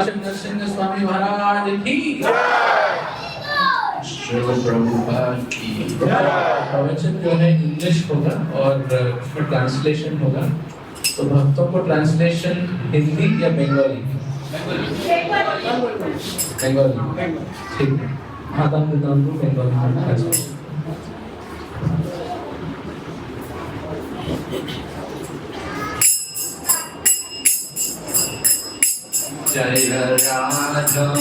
नरसिंह स्वामी महाराज की श्रील प्रभुपाद की प्रवचन जो है इंग्लिश होगा और उसमें ट्रांसलेशन होगा। तो भक्तों को ट्रांसलेशन हिंदी या बंगाली? बंगाली ठीक है। हाँ दाम बंगाली। जय राधा माधव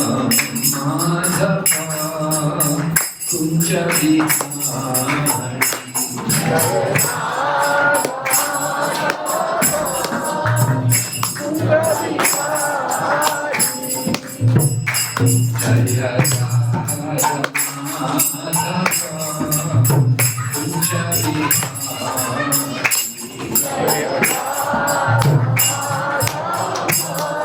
कुंज बिहारी जय राधा माधव कुंज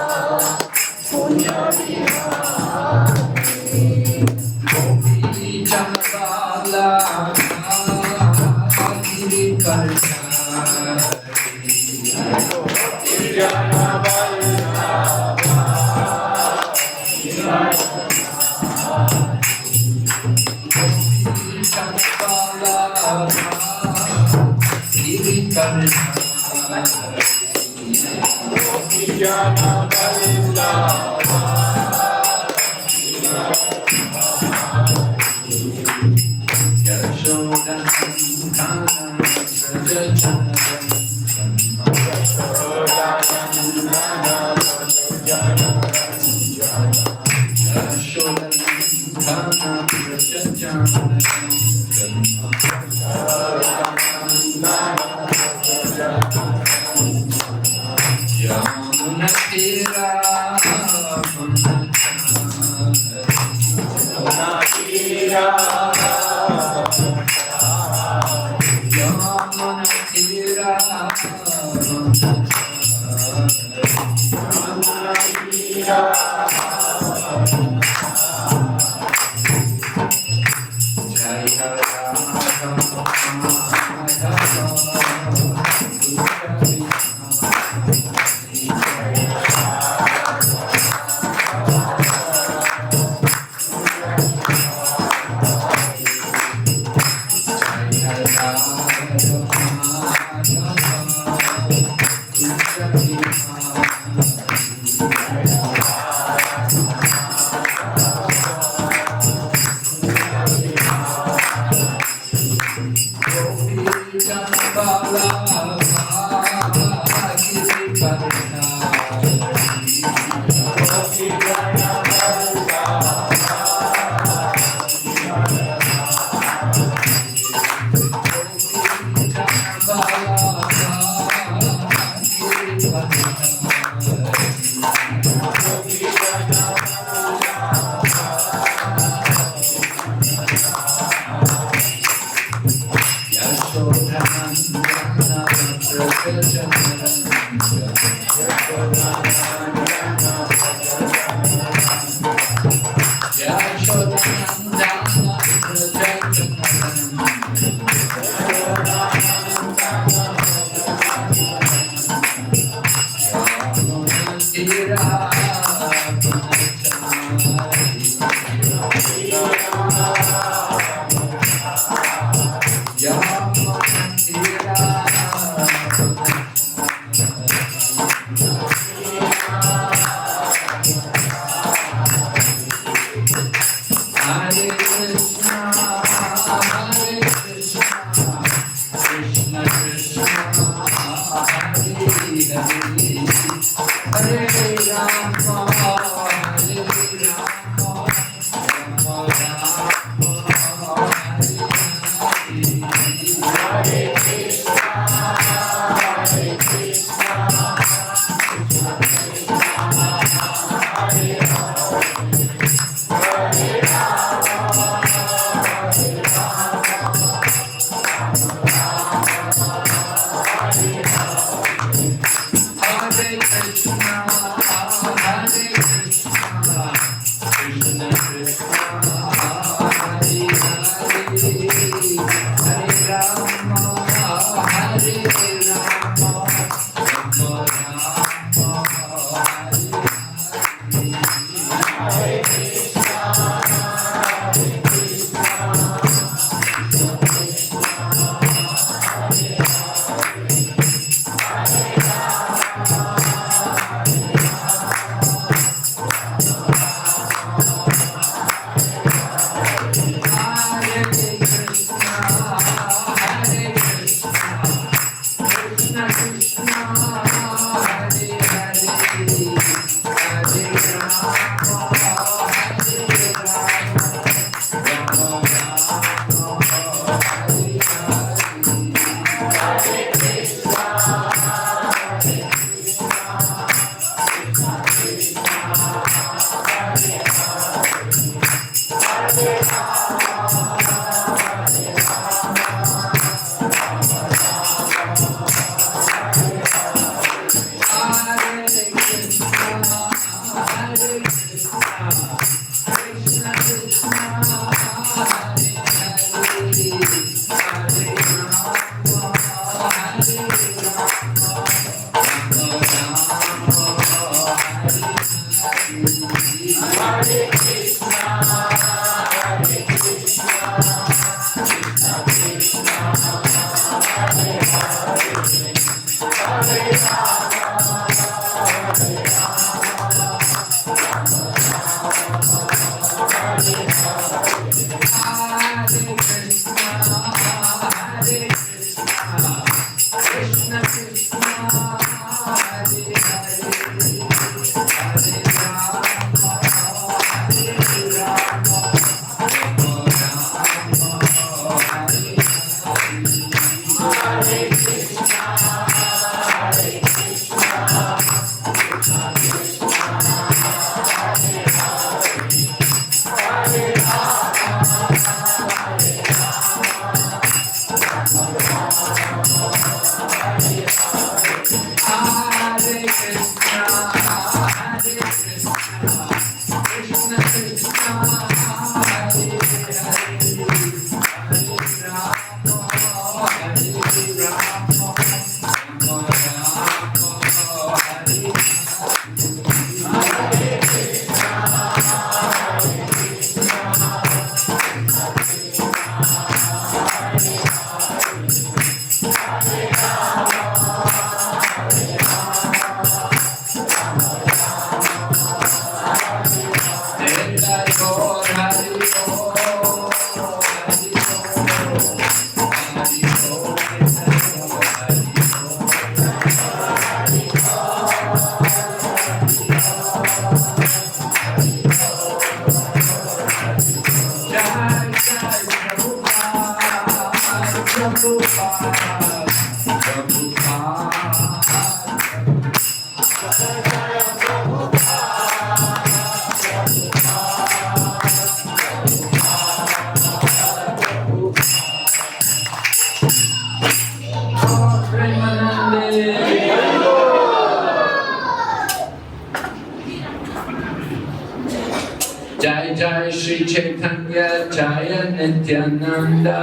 Jai Jai Shri Chaitanya Jaya Nityananda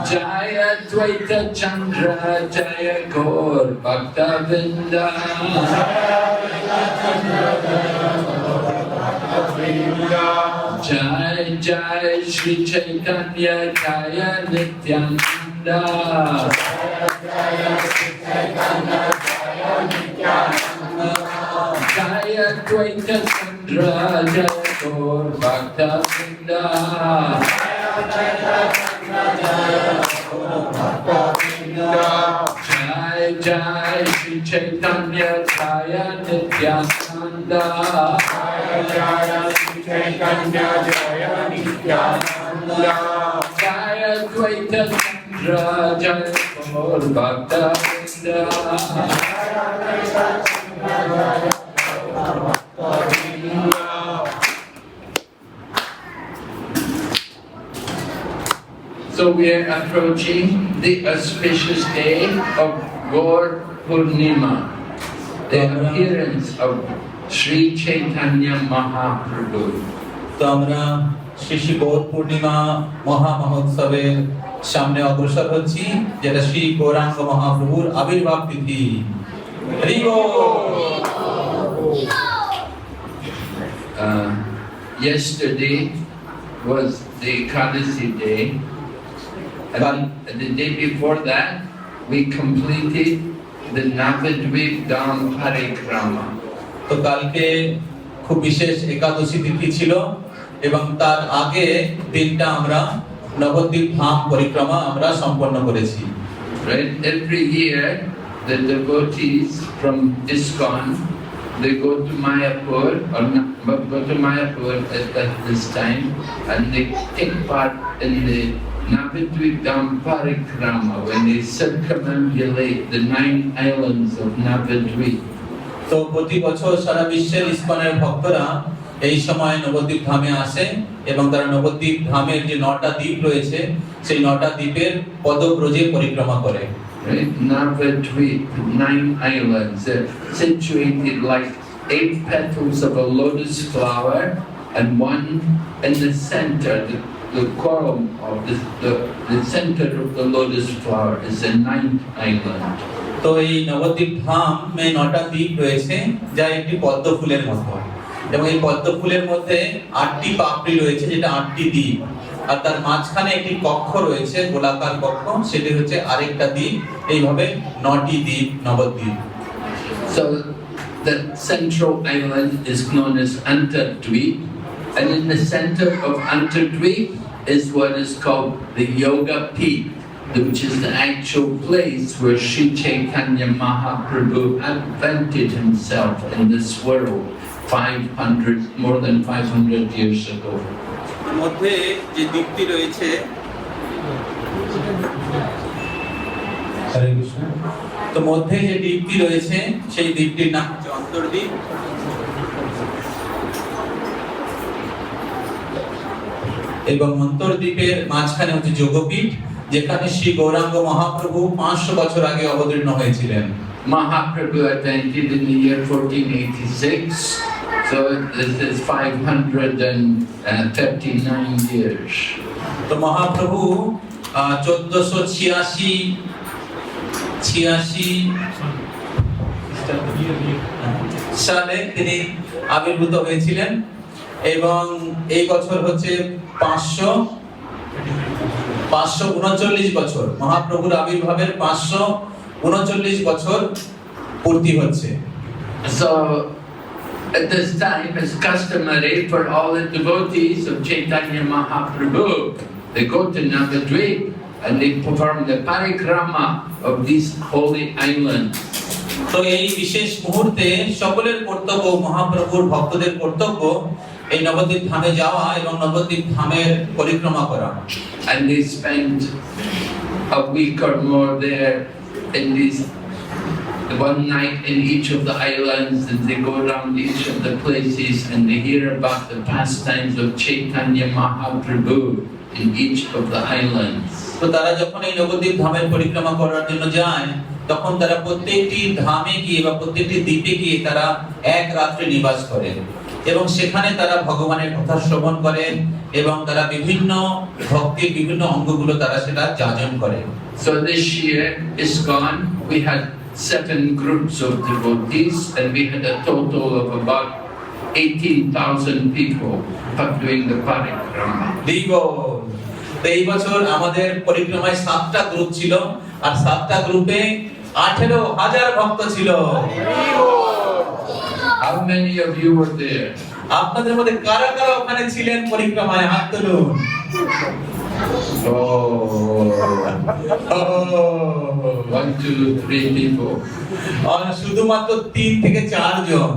Jaya Dvaita Chandra Jaya Gaur Bhakta Vrinda Jai Jai Shri Chaitanya Jaya Nityananda Jaya Dvaita Chandra Jaya Gaur Bhakta Vrinda Jai Jai Shri Chaitanya Jaya Nityananda Jaya Shri Chaitanya Jaya Nityananda Jaya Dvaita Chandra Jaya Gaur Bhakta Vrinda So we are approaching the auspicious day of Gaur Purnima, the appearance of Sri Chaitanya Mahaprabhu. তো আমরা শ্রী শ্রী গৌর পূর্ণিমা মহা মহোৎসবের সামনে অগ্রসর হচ্ছি, যেটা শ্রী গৌরাঙ্গ মহাপ্রভুর আবির্ভাব তিথি। হরি বল। Yesterday was the Ekadasi day, and the day before that we completed the Navadvip Dham Parikrama. তো কালকে খুব বিশেষ একাদশী তিথি ছিল এবং তার আগে দিনটা আমরা নবদ্বীপ ধাম পরিক্রমা আমরা সম্পন্ন করেছি। Right? Every year the devotees from ISKCON, they go to Mayapur, or go to Mayapur at this time, and they take part in the Navadvip Dham Parikrama, when they circumambulate the 9 islands of Navadvip. তো প্রতি বছর সারা বিশ্বের ইসকনের ভক্তরা এই সময় নবদ্বীপ ধামে আসে এবং তারা নবদ্বীপ ধামের যে 9টা দ্বীপ রয়েছে সেই 9টা দ্বীপের পদব্রজে পরিক্রমা করে। Right? Navadvip, 9 islands, they're situated like 8 petals of a lotus flower, and one in the center, the coral of the center of the lotus flower is the 9th island. তো এই নবদ্বীপ ধামে 9টা দ্বীপ রয়েছে যা একটি পদ্ম ফুলের মতো, এবং এই পদ্ম ফুলের মধ্যে 8টি পাপড়ি রয়েছে যেটা 8টি দ্বীপ, আর তার মাঝখানে একটি কক্ষ রয়েছে গোলাকার কক্ষ, সেটি হচ্ছে আরেকটা দ্বীপ। এইভাবে 9টি দ্বীপ Nabadwip. So the central island is known as Antardvip, and in the center of Antardvip is what is called the Yoga Peak, which is the actual place where Sri Chaitanya Mahaprabhu advented himself in this world more than 500 years ago. মধ্যে যে দ্বীপটি রয়েছে হরে কৃষ্ণ, তো মধ্যে যে দ্বীপটি রয়েছে সেই দ্বীপটির নাম হচ্ছে অন্তর্দ্বীপ, এবং অন্তর্দ্বীপের মাঝখানে হচ্ছে যোগপীঠ, যেখানে শ্রী গৌরাঙ্গ মহাপ্রভু 500 বছর আগে অবতীর্ণ হয়েছিলেন। Mahaprabhu attended in the year 1486, so this is 539 years. তো মহাপ্রভু 1486 সালে তিনি আবির্ভূত হয়েছিলেন, এবং এই বছর হচ্ছে 539 বছর, মহাপ্রভুর আবির্ভাবের 539 বছর পূর্তি হচ্ছে। So at this time, it's customary for all the devotees of Chaitanya Mahaprabhu, they go to Navadvip and they perform the parikrama of these holy islands. তো এই বিশেষ মুহূর্তে সকলের কর্তব্য, মহাপ্রভুর ভক্তদের কর্তব্য এই নবদ্বীপ ধামে যাওয়া এবং নবদ্বীপ ধামের পরিক্রমা করা। And they spend a week or more there in these one night in each of the islands, and they go around each of the places and they hear about the pastimes of Chaitanya Mahaprabhu in each of the islands. তো তারা যখন এই নবদ্বীপ ধামের পরিক্রমা করার জন্য যায়, তখন তারা প্রত্যেকটি ধামে গিয়ে বা প্রত্যেকটি দ্বীপে গিয়ে তারা এক রাত্রে নিবাস করেন, এবং সেখানে তারা ভগবানের কথা শ্রবণ করেন এবং তারা বিভিন্ন ভক্তির বিভিন্ন অঙ্গগুলো তারা সেটা যাজন করেন। So this year ISKCON, we had 7 groups of devotees, and we had a total of about 18,000 people doing the parikrama. তো এই বছর আমাদের পরিক্রমায় 7টা গ্রুপ ছিল, আর 7টা গ্রুপে 18,000 ভক্ত ছিল। How many of you were there? আপনাদের মধ্যে কারা কারা ওখানে ছিলেন পরিক্রমায়? হাত তুলুন। Oh, 1, 2, 3 people. শুধুমাত্র 3 থেকে 4 জন।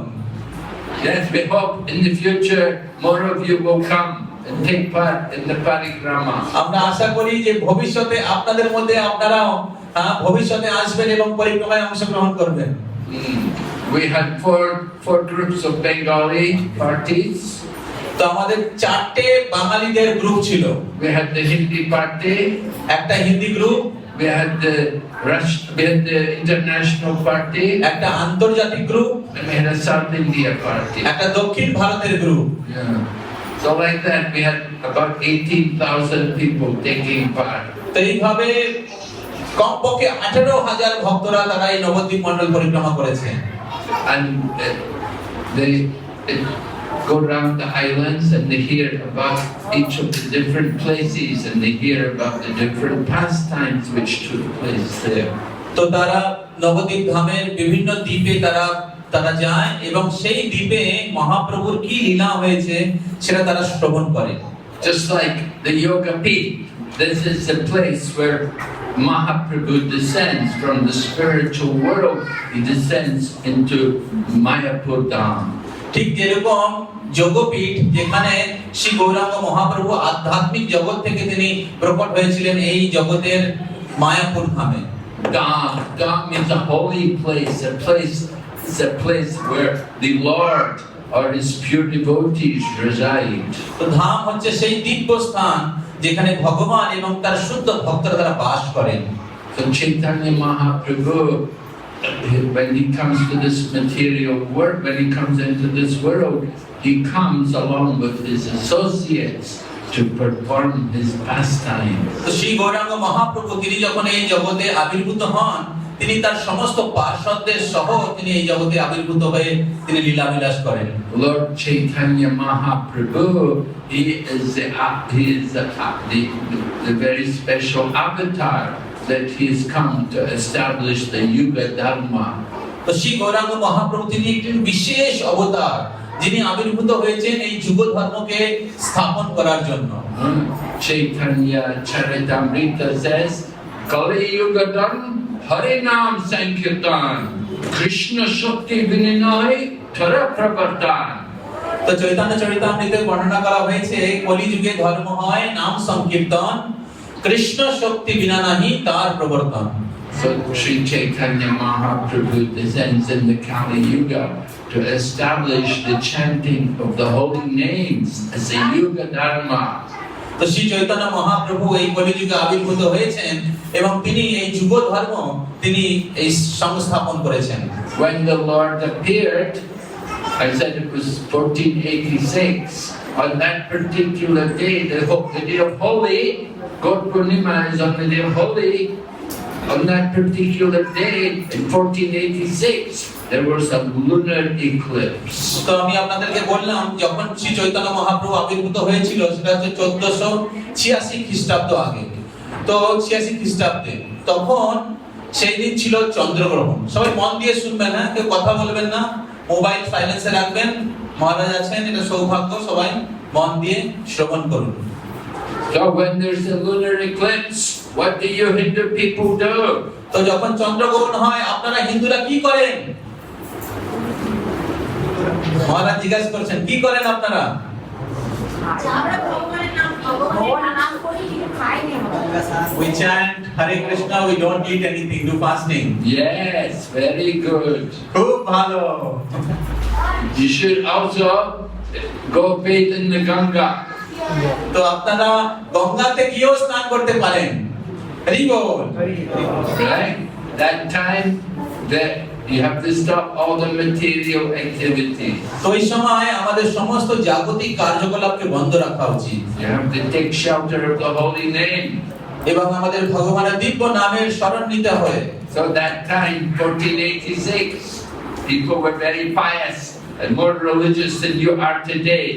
Yes, we hope in the future more of you will come and take part in the parikrama. আমরা আশা করি যে ভবিষ্যতে আপনাদের মধ্যে আপনারাও ভবিষ্যতে আসবেন এবং পরিক্রমায় অংশগ্রহণ করবেন। We had four groups of Bengali parties. তো আমাদের 4টে বাঙালিদের গ্রুপ ছিল। We had the Hindi party, একটা Hindi group, we had the international party, একটা আন্তর্জাতিক group, and we had a South India party. একটা দক্ষিণ ভারতের group. Yeah. So like that we had about 18,000 people taking part. তো এইভাবে কমপক্ষে 18,000 ভক্তরা তারা এই নবদ্বীপ মণ্ডল পরিক্রমা করেছে। And they go around the islands and they hear about each of the different places, and they hear about the different pastimes which took place there. তো তারা নবদ্বীপ ধামের বিভিন্ন দ্বীপে তারা যায় এবং সেই দ্বীপে মহাপ্রভুর কি লীলা হয়েছে সেটা তারা শ্রবণ করে। Just like the Yoga Peak, this is the place where Mahaprabhu descends from the spiritual world. He descends into Mayapur Dham. ঠিক যেরকম যোগপীঠ যেখানে শ্রী গৌরাঙ্গ মহাপ্রভু আধ্যাত্মিক জগৎ থেকে তিনি প্রকট হয়েছিলেন এই জগতের মায়াপুর ধামে। Dham is a holy place, it's a place where the Lord or his pure devotees reside. তো ধাম হচ্ছে সেই দিব্য স্থান যেখানে ভগবান এবং তার শুদ্ধ ভক্তরা তারা বাস করেন। So Chaitanya Mahaprabhu, when he comes to this material world, when he comes into this world, he comes along with his associates to perform his pastimes. তো শ্রী গৌরাঙ্গ মহাপ্রভু তিনি যখন এই জগতে আবির্ভূত হন তিনি তার সমস্ত পার্শ্বদের সহ তিনি এই জগতে আবির্ভূত হয়ে তিনি লীলা বিলাস করেন। Lord Chaitanya Mahaprabhu, he is the very special avatar that he has come to establish the Yuga Dharma. তো শ্রী গৌরাঙ্গ মহাপ্রভু তিনি একজন বিশেষ অবতার যিনি আবির্ভূত হয়েছেন এই যুগ ধর্মকে স্থাপন করার জন্য। Chaitanya Charitamrita says, Kali Yuga Dharma Hare Nam Sankirtan Krishna Shakti Vinay Thara Pravartan. তো চৈতন্য চরিতামৃতে বর্ণনা করা হয়েছে কলিযুগে ধর্ম হয় নাম সংকীর্তন, কৃষ্ণ শক্তি বিনা নাহি তার প্রবর্তন। So Sri Chaitanya Mahaprabhu descends in the Kali Yuga to establish the chanting of the holy names as a Yuga Dharma. তো শ্রী চৈতন্য মহাপ্রভু এই কলিযুগে আবির্ভূত হয়েছেন এবং তিনি এই যুগ ধর্ম তিনি এই সংস্থাপন করেছেন। When the Lord appeared, I said it was 1486, on that particular day, the day of Holi, God Purnima is on the day of Holi. On that particular day in 1486, there was a lunar eclipse. তো আমি আপনাদেরকে বললাম যখন শ্রী চৈতন্য মহাপ্রভু আবির্ভূত হয়েছিল সেটা হচ্ছে 1486 খ্রিস্টাব্দ আগে। তো 86 খ্রিস্টাব্দে তখন সেই দিন ছিল চন্দ্রগ্রহণ। সবাই মন দিয়ে শুনবেন, হ্যাঁ, কেউ কথা বলবেন না, মোবাইল সাইলেন্সে রাখবেন। মহারাজ আছেন, এটা সৌভাগ্য, সবাই মন দিয়ে শ্রবণ করুন। So when there's a lunar eclipse, what do you Hindu people do? তো যখন চন্দ্রগ্রহণ হয় আপনারা হিন্দুরা কি করেন? মহারাজ জিজ্ঞাসা করছেন কি করেন আপনারা? We chant Hare Krishna, we don't eat anything, do fasting. Yes, very good. খুব ভালো। You should also go bathe in the Ganga. তো আপনারা গঙ্গাতে গিয়েও স্নান করতে পারেন। হরি বল। Right? That time that you have to stop all the material activities. তো এই সময় আমাদের সমস্ত জাগতিক কার্যকলাপকে বন্ধ রাখা উচিত। You have to take shelter of the holy name. এবং আমাদের ভগবানের দিব্য নামের শরণ নিতে হয়। So that time, 1486, people were very pious and more religious than you are today.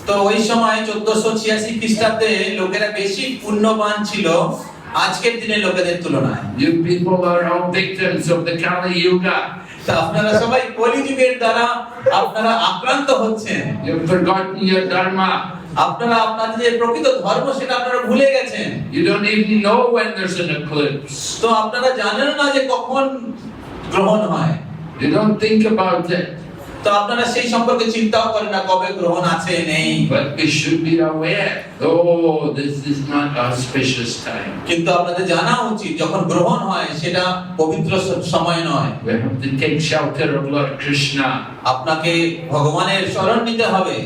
তো ওই সময় 1486 খ্রিস্টাব্দে লোকেরা বেশি পুণ্যবান ছিল আজকের দিনের লোকেদের তুলনায়। You people are all victims of the Kali Yuga. তো আপনারা সবাই কলিযুগের দ্বারা আপনারা আক্রান্ত হচ্ছেন। You've forgotten your dharma. আপনারা আপনাদের যে প্রকৃত ধর্ম সেটা আপনারা ভুলে গেছেন। You don't even know when there's an eclipse. তো আপনারা জানেন না যে কখন গ্রহণ হয়। You don't think about it. তো আপনারা সেই সম্পর্কে চিন্তাও করেন না কবে গ্রহণ আছে নেই। But we should be aware. Oh, this is not auspicious time. কিন্তু আপনাদের জানা উচিত যখন গ্রহণ হয় সেটা পবিত্র সময় নয়। We have to take shelter of Lord Krishna. আপনাকে ভগবানের শরণ নিতে হবে।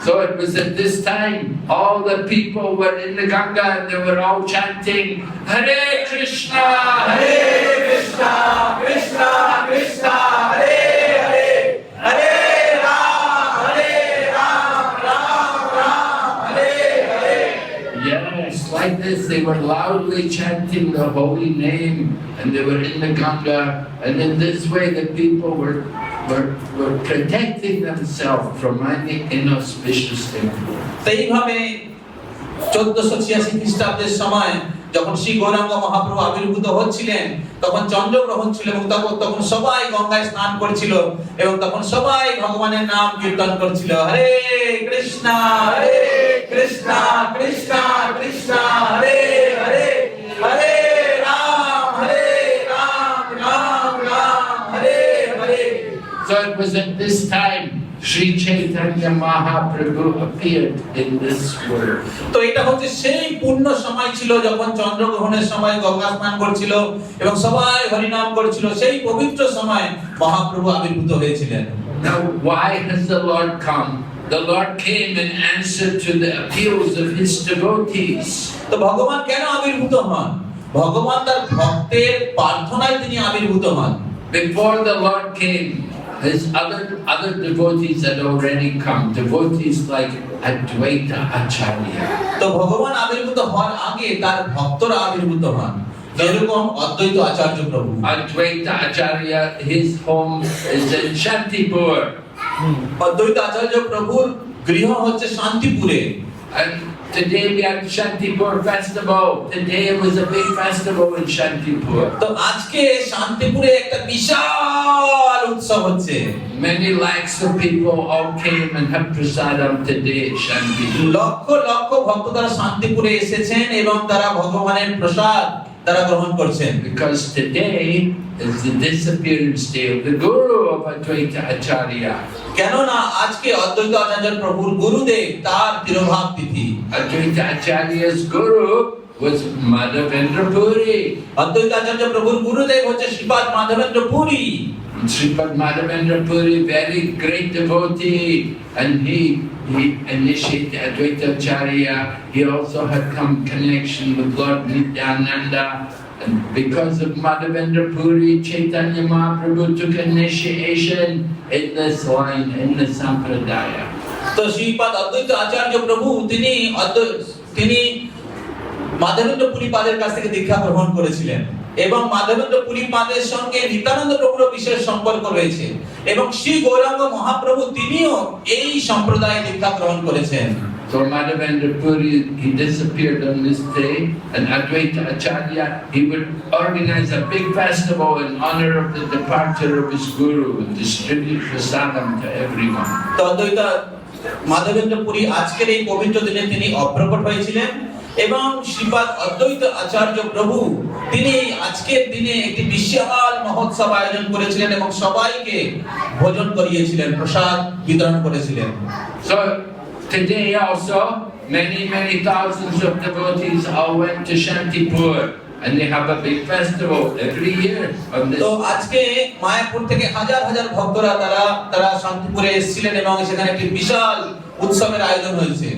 So it was at this time, all the people were in the Ganga and they were all chanting, Hare Krishna, Hare Krishna, Krishna Krishna, Hare Hare, Hare Ram, Hare Ram, Ram Ram, Hare Hare. Yes, like this, they were loudly chanting the holy name and they were in the Ganga, and in this way the people were protecting themselves from any inauspicious thing. সেইভাবে 1486 খ্রিস্টাব্দের সময় যখন শ্রী গৌরাঙ্গ মহাপ্রভু আবির্ভূত হচ্ছিলেন তখন চন্দ্রগ্রহণ ছিল এবং তখন সবাই গঙ্গায় স্নান করছিল এবং তখন সবাই ভগবানের নাম কীর্তন করছিল, হরে কৃষ্ণা হরে Krishna Krishna Krishna Hare Hare Hare Ram Ram Ram Hare Hare. So it was at this time Sri Chaitanya Mahaprabhu appeared in this world. তো এটা হচ্ছে সেই পূর্ণ সময় ছিল যখন চন্দ্রগ্রহণের সময় গঙ্গা স্নান করছিল এবং সবাই হরিনাম করছিল, সেই পবিত্র সময় মহাপ্রভু আবির্ভূত হয়েছিলেন। Now, why has the Lord come? The Lord came in answer to the appeals of His devotees. তো ভগবান কেন আবির্ভূত হন? ভগবান তার ভক্তের প্রার্থনায় তিনি আবির্ভূত হন। Before the Lord came, His other devotees had already come. Devotees like Advaita Acharya. তো ভগবান আবির্ভূত হওয়ার আগে তার ভক্তরা আবির্ভূত হন, যেরকম অদ্বৈত আচার্য প্রভু। Advaita Acharya, his home is in Shantipur. অদ্বৈত আচার্য প্রভুর গৃহ হচ্ছে শান্তিপুরে। And today we had Shantipur festival. Today was a big festival in Shantipur. তো আজকে শান্তিপুরে একটা বিশাল উৎসব হচ্ছে। Many lakhs of people all came and had prasadam today at Shantipur. Lakh lakh ভক্ত তারা শান্তিপুরে এসেছেন এবং তারা ভগবানের প্রসাদ তারা গ্রহণ করছেন। Because today is the disappearance day of the Guru of Advaita Acharya. কেননা আজকে অদ্বৈত আচার্য প্রভুর গুরুদেব তার তিরোভাব তিথি। Advaita Acharya's Guru was Madhavendra Puri. অদ্বৈত আচার্য প্রভুর গুরুদেব হচ্ছে শ্রীপাদ Madhavendra Puri. Sripad Madhavendra Puri, very great devotee, and he initiated Advaita Acharya. He also had come connection with Lord Nityananda. And because of Madhavendra Puri, Chaitanya Mahaprabhu took initiation in this line, in the Sampradaya. তো শ্রীপাদ অদ্বৈত আচার্য প্রভু তিনি মাধবেন্দ্র পুরী পাদের কাছ থেকে দীক্ষা গ্রহণ করেছিলেন এবং মাধবেন্দ্র পুরী পাদের সঙ্গে নিত্যানন্দ প্রভুর বিশেষ সম্পর্ক রয়েছে এবং শ্রী গৌরাঙ্গ মহাপ্রভু তিনিও এই সম্প্রদায়ে দীক্ষা গ্রহণ করেছেন। So Madhavendra Puri, he disappeared on this day, and Advaita Acharya, he would organize a big festival in honor of the departure of his guru and distribute prasadam to everyone. তো অদ্বৈত মাধবেন্দ্র পুরী আজকের এই পবিত্র দিনে তিনি অপ্রকট হয়েছিলেন এবং শ্রীপাদ অদ্বৈত আচার্য প্রভু তিনি আজকের দিনে একটি বিশাল মহোৎসব আয়োজন করেছিলেন এবং সবাইকে ভোজন করিয়েছিলেন, প্রসাদ বিতরণ করেছিলেন। So today also, many thousands of devotees all went to Shantipur, and they have a big festival every year on this. তো আজকে মায়াপুর থেকে হাজার হাজার ভক্তরা তারা শান্তিপুরে এসেছিলেন এবং সেখানে একটি বিশাল উৎসবের আয়োজন হয়েছে।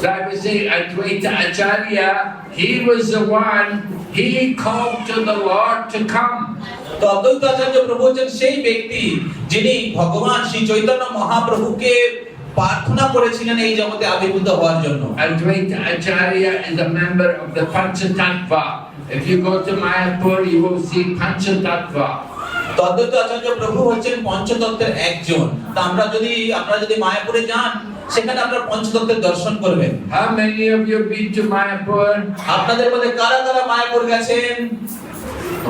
So I would say Advaita Acharya, he was the one, he called to the Lord to come. তো অদ্বৈত আচার্য প্রভু হচ্ছেন সেই ব্যক্তি যিনি ভগবান শ্রী চৈতন্য মহাপ্রভুকে প্রার্থনা করেছিলেন এই জগতে আবির্ভূত হওয়ার জন্য। Advaita Acharya is a member of the Panchatattva. If you go to Mayapur, you will see Panchatattva. তো অদ্বৈত আচার্য প্রভু হচ্ছেন পঞ্চতত্ত্বের একজন। তা আপনারা যদি মায়াপুরে যান সেখানে আপনারা পঞ্চতত্ত্বের দর্শন করবেন। How many of you been to Mayapur? আপনাদের মধ্যে কারা কারা মায়াপুর গেছেন?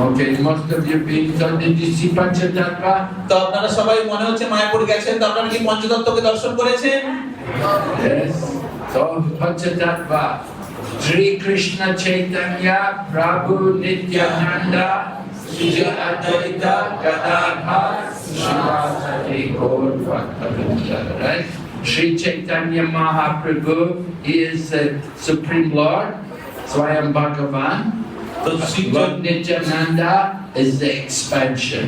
Okay, most of you been. So did you see Panchatattva? তো আপনারা সবাই মনে হচ্ছে মায়াপুর গেছেন, তো আপনারা কি পঞ্চতত্ত্বকে দর্শন করেছেন? Yes. So Panchatattva. Sri Krishna Chaitanya Prabhu Nityananda Sri Advaita Gadadhar Srivasati Gaur Bhaktavinda. Right? Sri Chaitanya Mahaprabhu, he is the Supreme Lord, Swayam Bhagavan. Lord Nityananda is the expansion.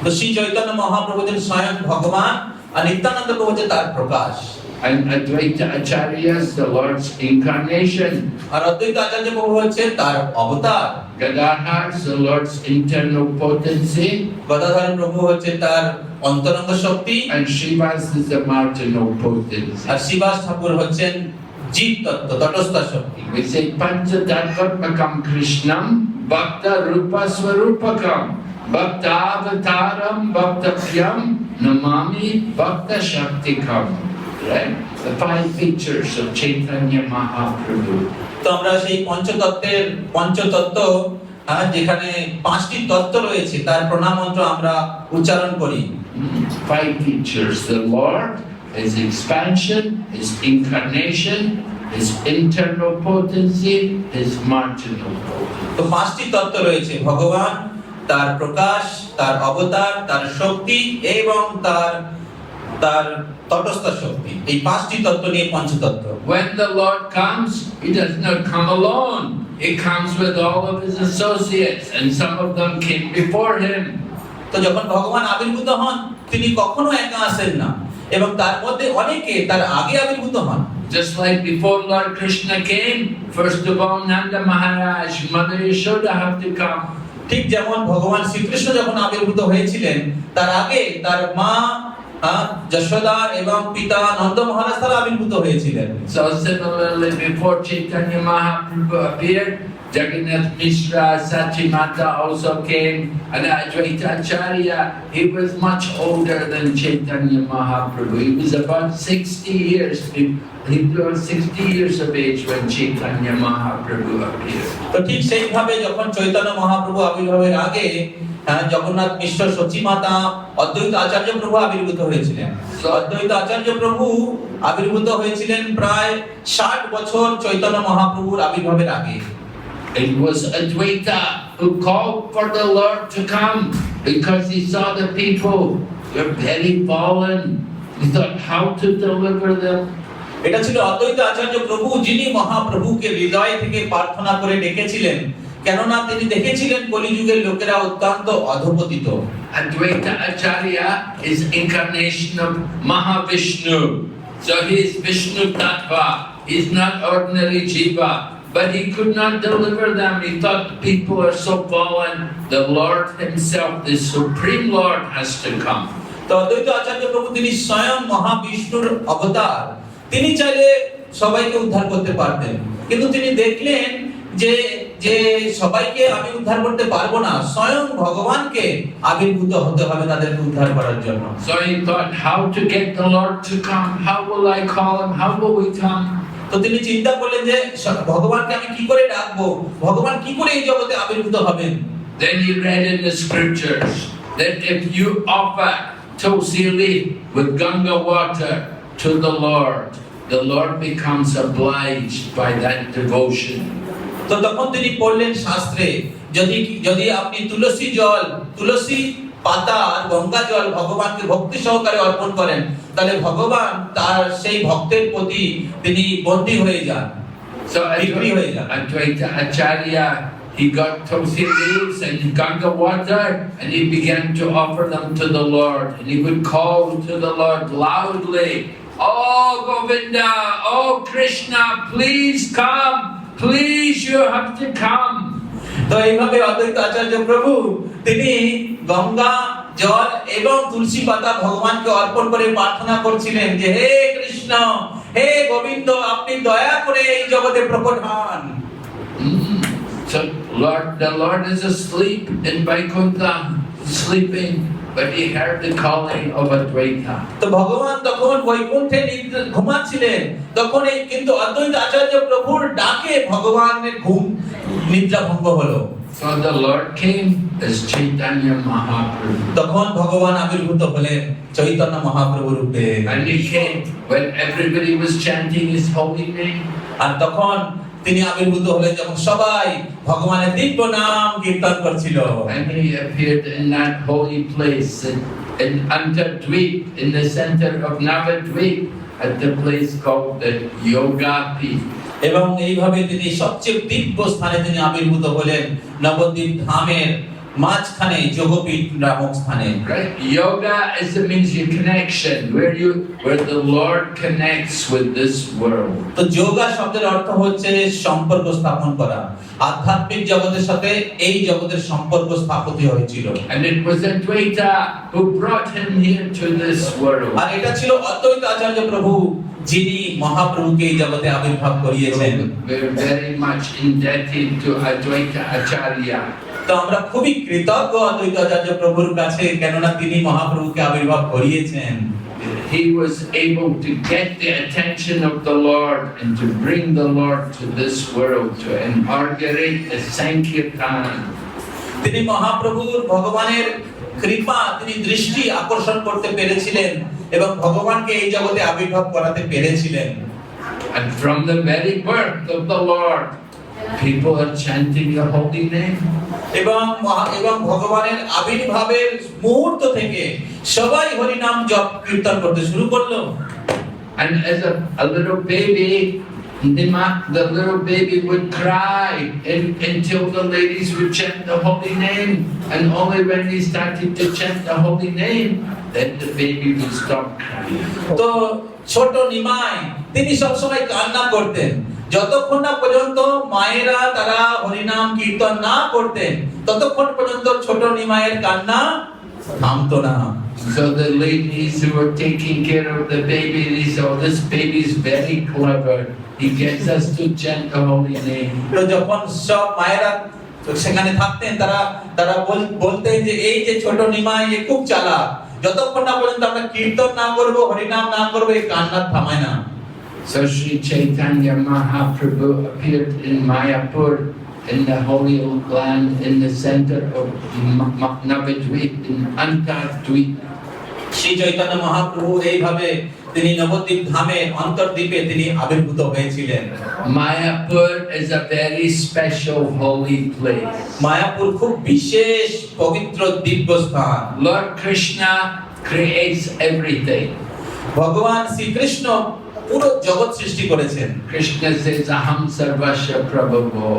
তো শ্রী চৈতন্য মহাপ্রভু হচ্ছেন স্বয়ং ভগবান আর নিত্যানন্দ প্রভু হচ্ছে তার প্রকাশ। And Advaita Acharya is the Lord's incarnation. আর অদ্বৈত আচার্য প্রভু হচ্ছেন তার অবতার। Gadadhar is the Lord's internal potency. Gadadhar প্রভু হচ্ছে তার অন্তরঙ্গ শক্তি। And Srivas is the marginal potency. আর শিবাস ঠাকুর হচ্ছেন জীব তত্ত্ব, তটস্থ শক্তি। We say Panchatattvatmakam Krishnam Bhakta Rupa Swarupakam Bhakta Avataram Bhakta Priyam Namami Bhakta Shaktikam. Right? The 5 features of Chaitanya Mahaprabhu. তো আমরা সেই পঞ্চতত্ত্ব যেখানে 5টি তত্ত্ব রয়েছে তার প্রণাম মন্ত্র আমরা উচ্চারণ করি। 5 features: the Lord, His expansion, His incarnation, his internal potency, his marginal তো potency. পাঁচটি তত্ত্ব রয়েছে: ভগবান, তার প্রকাশ, তার অবতার, তার শক্তি এবং তার তার তটস্থ শক্তি। এই পাঁচটি তত্ত্ব নিয়ে পঞ্চতত্ত্ব। When the Lord comes, he does not come alone. He comes with all of his associates, and some of them came before him. তো যখন ভগবান আবির্ভূত হন, তিনি কখনো একা আসেন না, এবং তার মধ্যে অনেকে তার আগে আবির্ভূত হন। Just like before Lord Krishna came, first of all Nanda Maharaj, Mother Yashoda have to come. ঠিক যেমন ভগবান শ্রীকৃষ্ণ যখন আবির্ভূত হয়েছিলেন, তার আগে তার মা যশোদা এবং পিতা নন্দ মহারাজ তারা আবির্ভূত হয়েছিলেন। So similarly, before Chaitanya Mahaprabhu appeared, Jagannath Mishra, Sachimata also came, and Advaita Acharya, he was much older than Chaitanya Mahaprabhu. He was about 60 years. He was 60 years of age when Chaitanya Mahaprabhu appeared. তো ঠিক সেইভাবে যখন চৈতন্য মহাপ্রভু আবির্ভাবের আগে জগন্নাথ মিশ্র, সচিমাতা, অদ্বৈত আচার্য প্রভু আবির্ভূত হয়েছিলেন। অদ্বৈত আচার্য প্রভু আবির্ভূত হয়েছিলেন প্রায় 60 বছর চৈতন্য মহাপ্রভুর আবির্ভাবের আগে। It was Advaita who called for the Lord to come because he saw the people were very fallen. He thought how to deliver them. এটা ছিল অদ্বৈত আচার্য প্রভু, যিনি মহাপ্রভুকে হৃদয় থেকে প্রার্থনা করে ডেকেছিলেন, কেননা তিনি দেখেছিলেন কলিযুগের লোকেরা অত্যন্ত অধঃপতিত। Advaita Acharya is incarnation of Mahavishnu. So he is Vishnu Tattva. He is not ordinary jiva. But he could not deliver them. He thought the people are so fallen. The Lord himself, the Supreme Lord, has to come. তো অদ্বৈত আচার্য প্রভু তিনি স্বয়ং মহাবিষ্ণুর অবতার। তিনি চাইলে সবাইকে উদ্ধার করতে পারতেন, কিন্তু তিনি দেখলেন যে যে সবাইকে আমি উদ্ধার করতে পারবো না, স্বয়ং ভগবানকে আবির্ভূত হতে হবে তাদেরকে উদ্ধার করার জন্য। So he thought, how to get the Lord to come? How will I call him? How will we come? তো তিনি চিন্তা করলেন যে ভগবানকে আমি কি করে ডাকবো, ভগবান কি করে এই জগতে আবির্ভূত হবেন। Then he read in the scriptures that if you offer tulsi leaf with Ganga water to the Lord becomes obliged by that devotion. তো তখন তিনি পড়লেন শাস্ত্রে, যদি যদি আপনি তুলসী পাতা আর গঙ্গা জল ভগবানকে ভক্তি সহকারে অর্পণ করেন, তাহলে ভগবান তার সেই ভক্তের প্রতি তিনি বন্দী হয়ে যান। So Advaita Acharya, he got tulsi leaves and Ganga water, and he began to offer them to the Lord, and he would call to the Lord loudly, "Oh Govinda, oh Krishna, please come, please you have to come." তো এইভাবে অদ্বৈত আচার্য প্রভু তিনি গঙ্গা জল এবং তুলসী পাতা ভগবানকে অর্পণ করে প্রার্থনা করছিলেন যে হে কৃষ্ণ, হে গোবিন্দ, আপনি দয়া করে এই জগতে প্রকট হন। So the Lord is asleep in Vaikuntha, sleeping, but he heard the calling of Advaita. তো ভগবান তখন বৈকুণ্ঠে ঘুমাচ্ছিলেন, তখন এই কিন্তু অদ্বৈত আচার্য প্রভুর ডাকে ভগবানের নিদ্রা ভঙ্গ হলো। So the Lord came as Chaitanya Mahaprabhu. তখন ভগবান আবির্ভূত হলেন চৈতন্য মহাপ্রভু রূপে। And he came when everybody was chanting his holy name. আর তখন তিনি আবির্ভূত হলেন যখন সবাই ভগবানের দিব্য নাম কীর্তন করছিল। And he appeared in that holy place in Antardvip, in the center of Navadvip, at the place called the Yoga Peak. এবং এইভাবে তিনি সবচেয়ে দিব্য স্থানে তিনি আবির্ভূত হলেন, নবদ্বীপ ধামের মাঝখানে যোগপীঠ নামক স্থানে। Right? Yoga means your connection, where the Lord connects with this world. তো যোগা শব্দের অর্থ হচ্ছে সম্পর্ক স্থাপন করা। আধ্যাত্মিক জগতের সাথে এই জগতের সম্পর্ক স্থাপিত হয়েছিল। And it was Advaita who brought him here to this world. আর এটা ছিল অদ্বৈত আচার্য প্রভু, যিনি মহাপ্রভুকে এই জগতে আবির্ভাব করিয়েছেন। We're very much indebted to Advaita Acharya. তো আমরা খুবই কৃতজ্ঞ অদ্বৈত আচার্য প্রভুর কাছে, কেননা তিনি মহাপ্রভুকে আবির্ভাব করিয়েছেন। He was able to get the attention of the Lord and to bring the Lord to this world to inaugurate the Sankirtan. তিনি মহাপ্রভুর ভগবানের কৃপা, তিনি দৃষ্টি আকর্ষণ করতে পেরেছিলেন এবং ভগবানকে এই জগতে আবির্ভাব করাতে পেরেছিলেন। And from the very birth of the Lord, people are chanting the holy name. এবং এবং ভগবানের আবির্ভাবের মুহূর্ত থেকে সবাই হরি নাম জপ কীর্তন করতে শুরু করলো। And as a little baby, the little baby would cry until the ladies would chant the holy name. And only when they started to chant the holy name, then the baby would stop crying. তো ছোট নিমাই তিনি সবসময় কান্না করতেন, যতক্ষণ না পর্যন্ত মায়েরা তারা হরিনাম কীর্তন না করতেন ততক্ষণ পর্যন্ত ছোট নিমাইয়ের কান্না থামতো না। So the ladies who were taking care of the baby, they said, "Oh, this baby is very clever. He gets us to chant the holy name." তো যখন সব মায়েরা সেখানে থাকতেন তারা বলতেন যে এই যে ছোট নিমাই এ খুব চালাক, যতক্ষণ না পর্যন্ত আমরা কীর্তন না করব হরিনাম না করব এই কান্না থামায় না। So Sri Chaitanya Mahaprabhu appeared in Mayapur, in the Holy Land, in the center of Navadvip, in Antardvip. Shri Chaitanya Mahaprabhu এইভাবে তিনি নবদ্বীপ ধামের অন্তর্দ্বীপে তিনি আবির্ভূত হয়েছিলেন। Mayapur is a very special holy place. Mayapur খুব বিশেষ পবিত্র দিব্যস্থান। Lord Krishna creates everything. ভগবান শ্রীকৃষ্ণ পুরো জগৎ সৃষ্টি করেছেন। Krishna says, "Aham sarvasya prabhavo."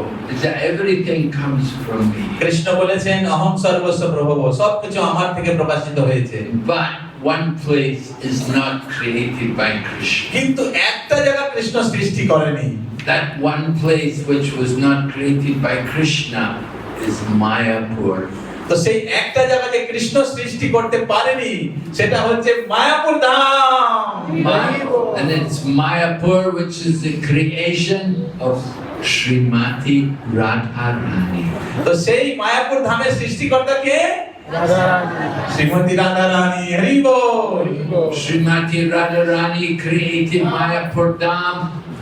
That everything comes from me. Krishna বলেছেন অহং সর্বস্ব প্রভব, সবকিছু আমার থেকে প্রকাশিত হয়েছে। But one place is not created by Krishna. কিন্তু একটা জায়গা কৃষ্ণ সৃষ্টি করেনি। That one place which was not created by Krishna is Mayapur. তো সেই একটা জায়গা যে কৃষ্ণ সৃষ্টি করতে পারেনি সেটা হচ্ছে মায়াপুর ধাম। And it's Mayapur which is the creation of Srimati Radharani. তো সেই মায়াপুর ধামের সৃষ্টিকর্তা কে? শ্রীমতী রাধা রানী। হরি বল। Srimati Radharani created Mayapur Dham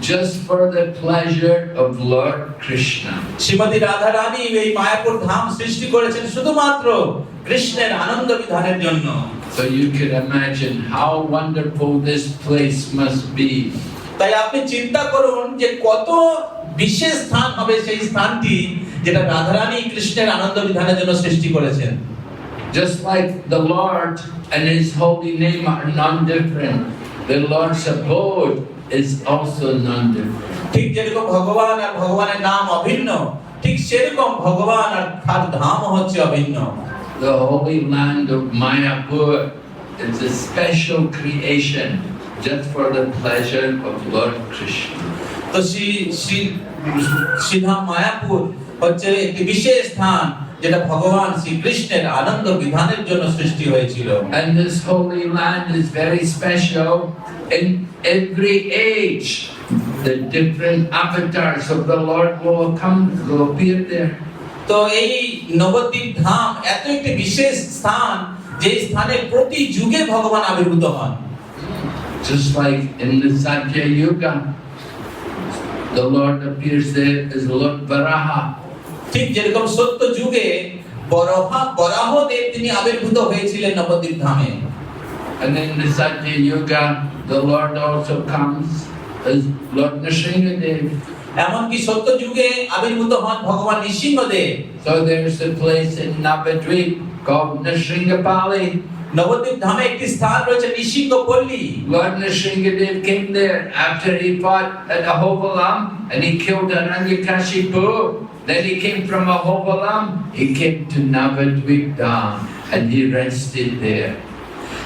just for the pleasure of Lord Krishna. Shrimati Radha Rani এই মায়াপুর ধাম সৃষ্টি করেছেন শুধুমাত্র কৃষ্ণের আনন্দ বিধানের জন্য। So you can imagine how wonderful this place must be. তাই আপনি চিন্তা করুন যে কত বিশেষ স্থান হবে সেই স্থানটি যেটা রাধা রানী কৃষ্ণের আনন্দ বিধানের জন্য সৃষ্টি করেছেন। Just like the Lord and His holy name are non-different, the Lord's abode is also non-different. ঠিক যেরকম ভগবান আর ভগবানের নাম অভিন্ন, ঠিক সেরকম ভগবান আর তার ধাম হচ্ছে অভিন্ন। The holy land of Mayapur is a special creation just for the pleasure of Lord Krishna. তো শ্রীধাম মায়াপুর হচ্ছে একটি বিশেষ স্থান যেটা ভগবান শ্রীকৃষ্ণের আনন্দ বিধানের জন্য সৃষ্টি হয়েছিল। And this holy land is very special in every age. The different avatars of the Lord will appear there. তো এই নবদ্বীপ ধাম এত একটি বিশেষ স্থান যে স্থানে প্রতি যুগে ভগবান আবির্ভূত হন। Just like in the Satya Yuga, the Lord appears there as Lord Varaha. ঠিক যেরকম সত্য যুগে বরাহ দেব তিনি আবির্ভূত হয়েছিলেন নবদ্বীপ ধামে। And in the Satya Yuga, the Lord also comes as Lord Nrsingadev. এমনকি সত্য যুগে আবির্ভূত হন ভগবান Nrisinghadev. So there's a place in Navadvip called Nrsiнгapali. Nabadwip ধামে একটি স্থান রয়েছে নৃসিংহপল্লী। Lord Nrsingadev came there after he fought at Ahobalam and he killed Hiranyakashipu. Then he came from Ahobalam, he came to Navadvip Dham and he rested there.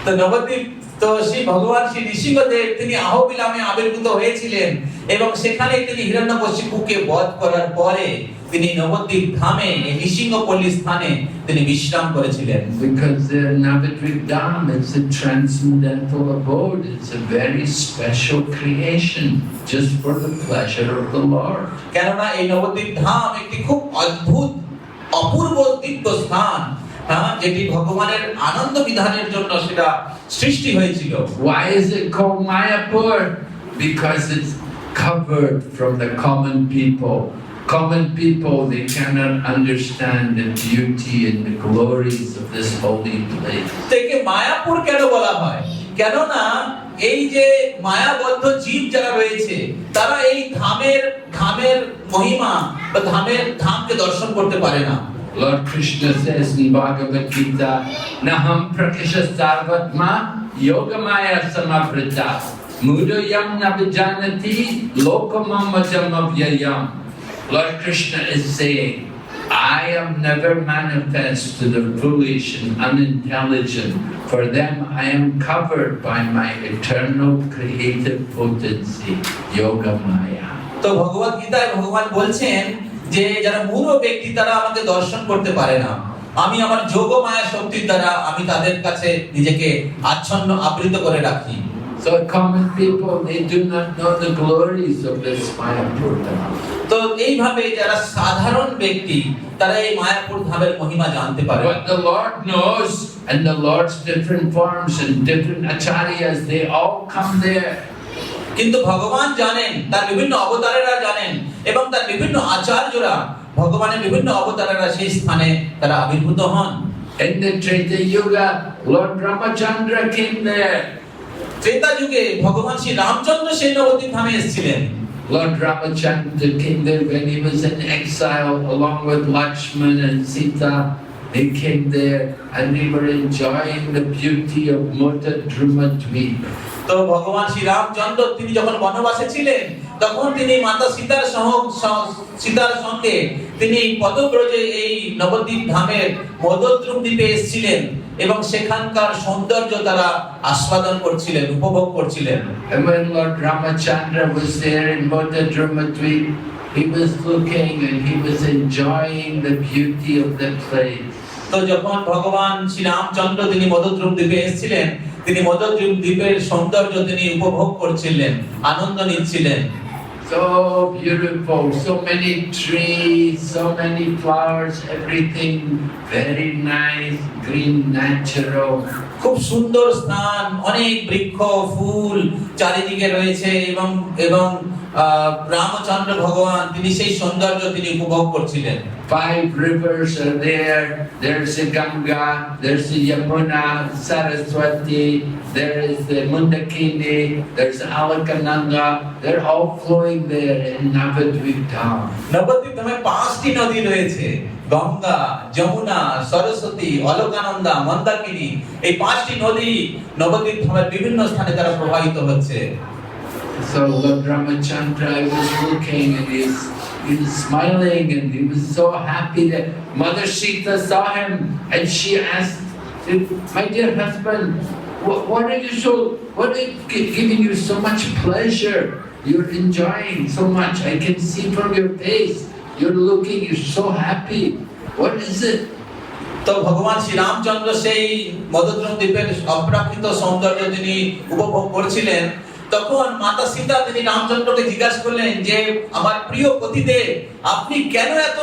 তো নবদ্বীপ তো শ্রী ভগবান শ্রী নৃসিংহদেব তিনি আহোবিলামে আবির্ভূত হয়েছিলেন এবং সেখানে তিনি হিরণ্যকশিপুকে বধ করার পরে তিনি নবদ্বীপ ধামে এই নৃসিংহপল্লী স্থানে তিনি বিশ্রাম করেছিলেন। Because the Navadvip Dham is a transcendental abode, it's a very special creation just for the pleasure of the Lord. কেননা এই নবদ্বীপ ধাম একটি খুব অদ্ভুত অপূর্ব দিব্য স্থান, যেটি ভগবানের আনন্দ বিধানের জন্য সেটা সৃষ্টি হয়েছিল। Why is it called Mayapur? Because it's covered from the common people. Common people, they cannot understand the beauty and the glories of this holy place. থেকে মায়াপুর কেন বলা হয়? কেননা এই যে মায়াবদ্ধ জীব যারা রয়েছে তারা এই ধামের মহিমা বা ধামকে দর্শন করতে পারে না। Lord Krishna says in Bhagavad Gita, Naham prakasha sarvatma yogamaya samavrita mudayam navijanati lokamamajam avyayam. Lord Krishna is saying, I am never manifest to the foolish and unintelligent. For them I am covered by my eternal creative potency, Yoga Maya. তো ভগবত গীতায় ভগবান বলছেন যে যারা মূঢ় ব্যক্তি তারা আমাকে দর্শন করতে পারে না, আমি আমার যোগ মায়া শক্তির দ্বারা আমি তাদের কাছে নিজেকে আচ্ছন্ন আবৃত করে রাখি। So common people, they do not know the glories of this Mayapur Dham. তো এইভাবে যারা সাধারণ ব্যক্তি তারা এই মায়াপুর ধামের মহিমা জানতে পারে। But the Lord knows, and the Lord's different forms and different acharyas, they all come there. কিন্তু ভগবান জানেন, তার বিভিন্ন অবতারেরা জানেন এবং তার বিভিন্ন আচার্যরা ভগবানের বিভিন্ন অবতারেরা সেই স্থানে তারা আবির্ভূত হন। In the Treta Yuga, Lord Ramachandra came there. Treta যুগে ভগবান শ্রী রামচন্দ্র সেই নবদ্বীপ ধামে এসেছিলেন। Lord Ramachandra came there when he was in exile along with Lakshman and Sita. They came there and they were enjoying the beauty of Mota Druma Dweep. তো ভগবান শ্রী রামচন্দ্র তিনি যখন বনবাসে ছিলেন তখন তিনি মাতা সীতার সঙ্গে তিনি পদব্রজে এই নবদ্বীপ ধামের মদদ্রুম দ্বীপে এসেছিলেন এবং সেখানকার সৌন্দর্য তারা আস্বাদন করছিলেন, উপভোগ করছিলেন। And when Lord Ramachandra was there in Mota Druma Dweep, he was looking and he was enjoying the beauty of the place. তো যখন ভগবান শ্রী রামচন্দ্র তিনি মদদ্রুম দ্বীপে এসেছিলেন তিনি মদদ্রুম দ্বীপের সৌন্দর্য তিনি উপভোগ করছিলেন, আনন্দ নিচ্ছিলেন। So beautiful, so many trees, so many flowers, everything very nice, green, natural. খুব সুন্দর স্থান, অনেক বৃক্ষ, ফুল চারিদিকে রয়েছে এবং রামচন্দ্র ভগবান তিনি সেই সৌন্দর্য তিনি উপভোগ করছিলেন। 5 rivers are there. There's the Ganga, there's the Yamuna, Saraswati, there is the Mundakini, there's Alakananda. They're all flowing there in Navadvip Dham. Nabadwip ধামে 5টি নদী রয়েছে, গঙ্গা, যমুনা, সরস্বতী, অলকানন্দা, মন্দাকিনী। এই 5টি নদী নবদ্বীপ ধামের বিভিন্ন স্থানে তারা প্রবাহিত হচ্ছে। So Lord Ramachandra, I was looking and he was smiling and he was so happy that Mother Sita saw him and she asked, my dear husband, what is giving you so much pleasure? You're enjoying so much. I can see from your face. You're so happy. What is it? তো ভগবান শ্রী রামচন্দ্র সেই মদদ্রুম দ্বীপের অপ্রাকৃত সৌন্দর্য তিনি উপভোগ করছিলেন। তখন মাতা সীতা তিনি রামচন্দ্রকে জিজ্ঞাসা করলেন যে আমার প্রিয় পতিদেব, আপনি কেন এত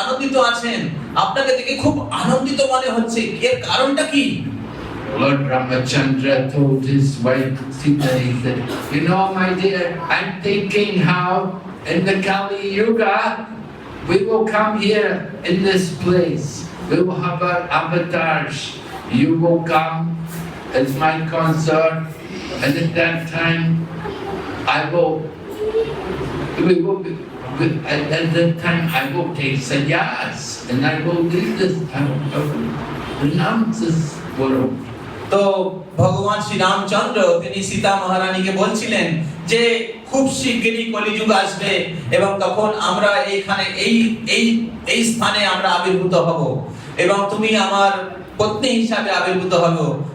আনন্দিত আছেন? আপনাকে দেখে খুব আনন্দিত মনে হচ্ছে, এর কারণটা কি? Lord Ramachandra told his wife Sita, he said, you know, my dear, I'm thinking how in the Kali Yuga we will come here in this place. We will have our avatars. You will come as my consort. And at that time, at that time I will take sannyas and I will leave this, I will renounce this world. তো ভগবান শ্রী রামচন্দ্র তিনি সীতা মহারানীকে বলছিলেন যে খুব শিগগিরই কলিযুগ আসবে এবং তখন আমরা এইখানে এই স্থানে আমরা আবির্ভূত হব এবং তুমি আমার পত্নী হিসাবে আবির্ভূত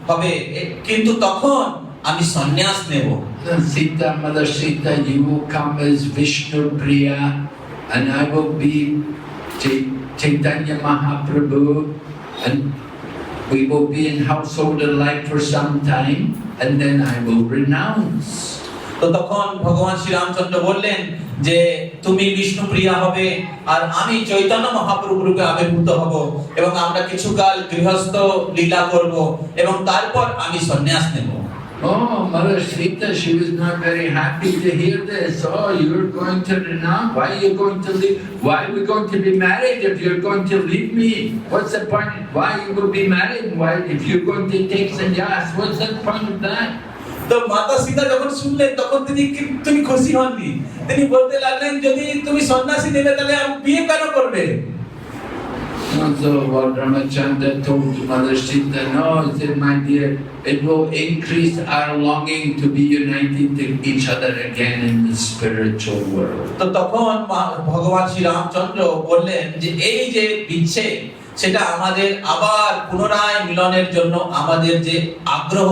হবে, কিন্তু তখন আমি সন্ন্যাস নেব। Sita, Mother Sita, you will come as Vishnu Priya and I will be Chaitanya Mahaprabhu and we will be in householder life for some time and then I will renounce. তো তখন ভগবান শ্রী রামচন্দ্র বললেন যে তুমি বিষ্ণু প্রিয়া হবে আর আমি চৈতন্য মহাপ্রভু রূপে আবির্ভূত হব এবং আমরা কিছুকাল গৃহস্থ লীলা করব এবং তারপর আমি সন্ন্যাস নেব। Oh, Mother Sita, she was not very happy to hear this. Oh, you're going to renounce? Why are you going to leave? Why are we going to be married if you're going to leave me? What's the point? Why you will be married? Why, if you're going to take sannyas, what's the point of that? তো মাতা সীতা যখন শুনলেন তখন তিনি খুশি হননি। তিনি বলতে লাগলেন, যদি তুমি সন্ন্যাসী নেবে তাহলে আমি বিয়ে কেন করবে? And so Lord Ramachandra told Mother Sita, no, he said, my dear, it will increase our longing to be united to each other again in the spiritual world. তো তখন ভগবান শ্রী রামচন্দ্র বললেন যে এই যে বিচ্ছেদ সেটা আমাদের আবার পুনরায় মিলনের জন্য আমাদের যে আগ্রহ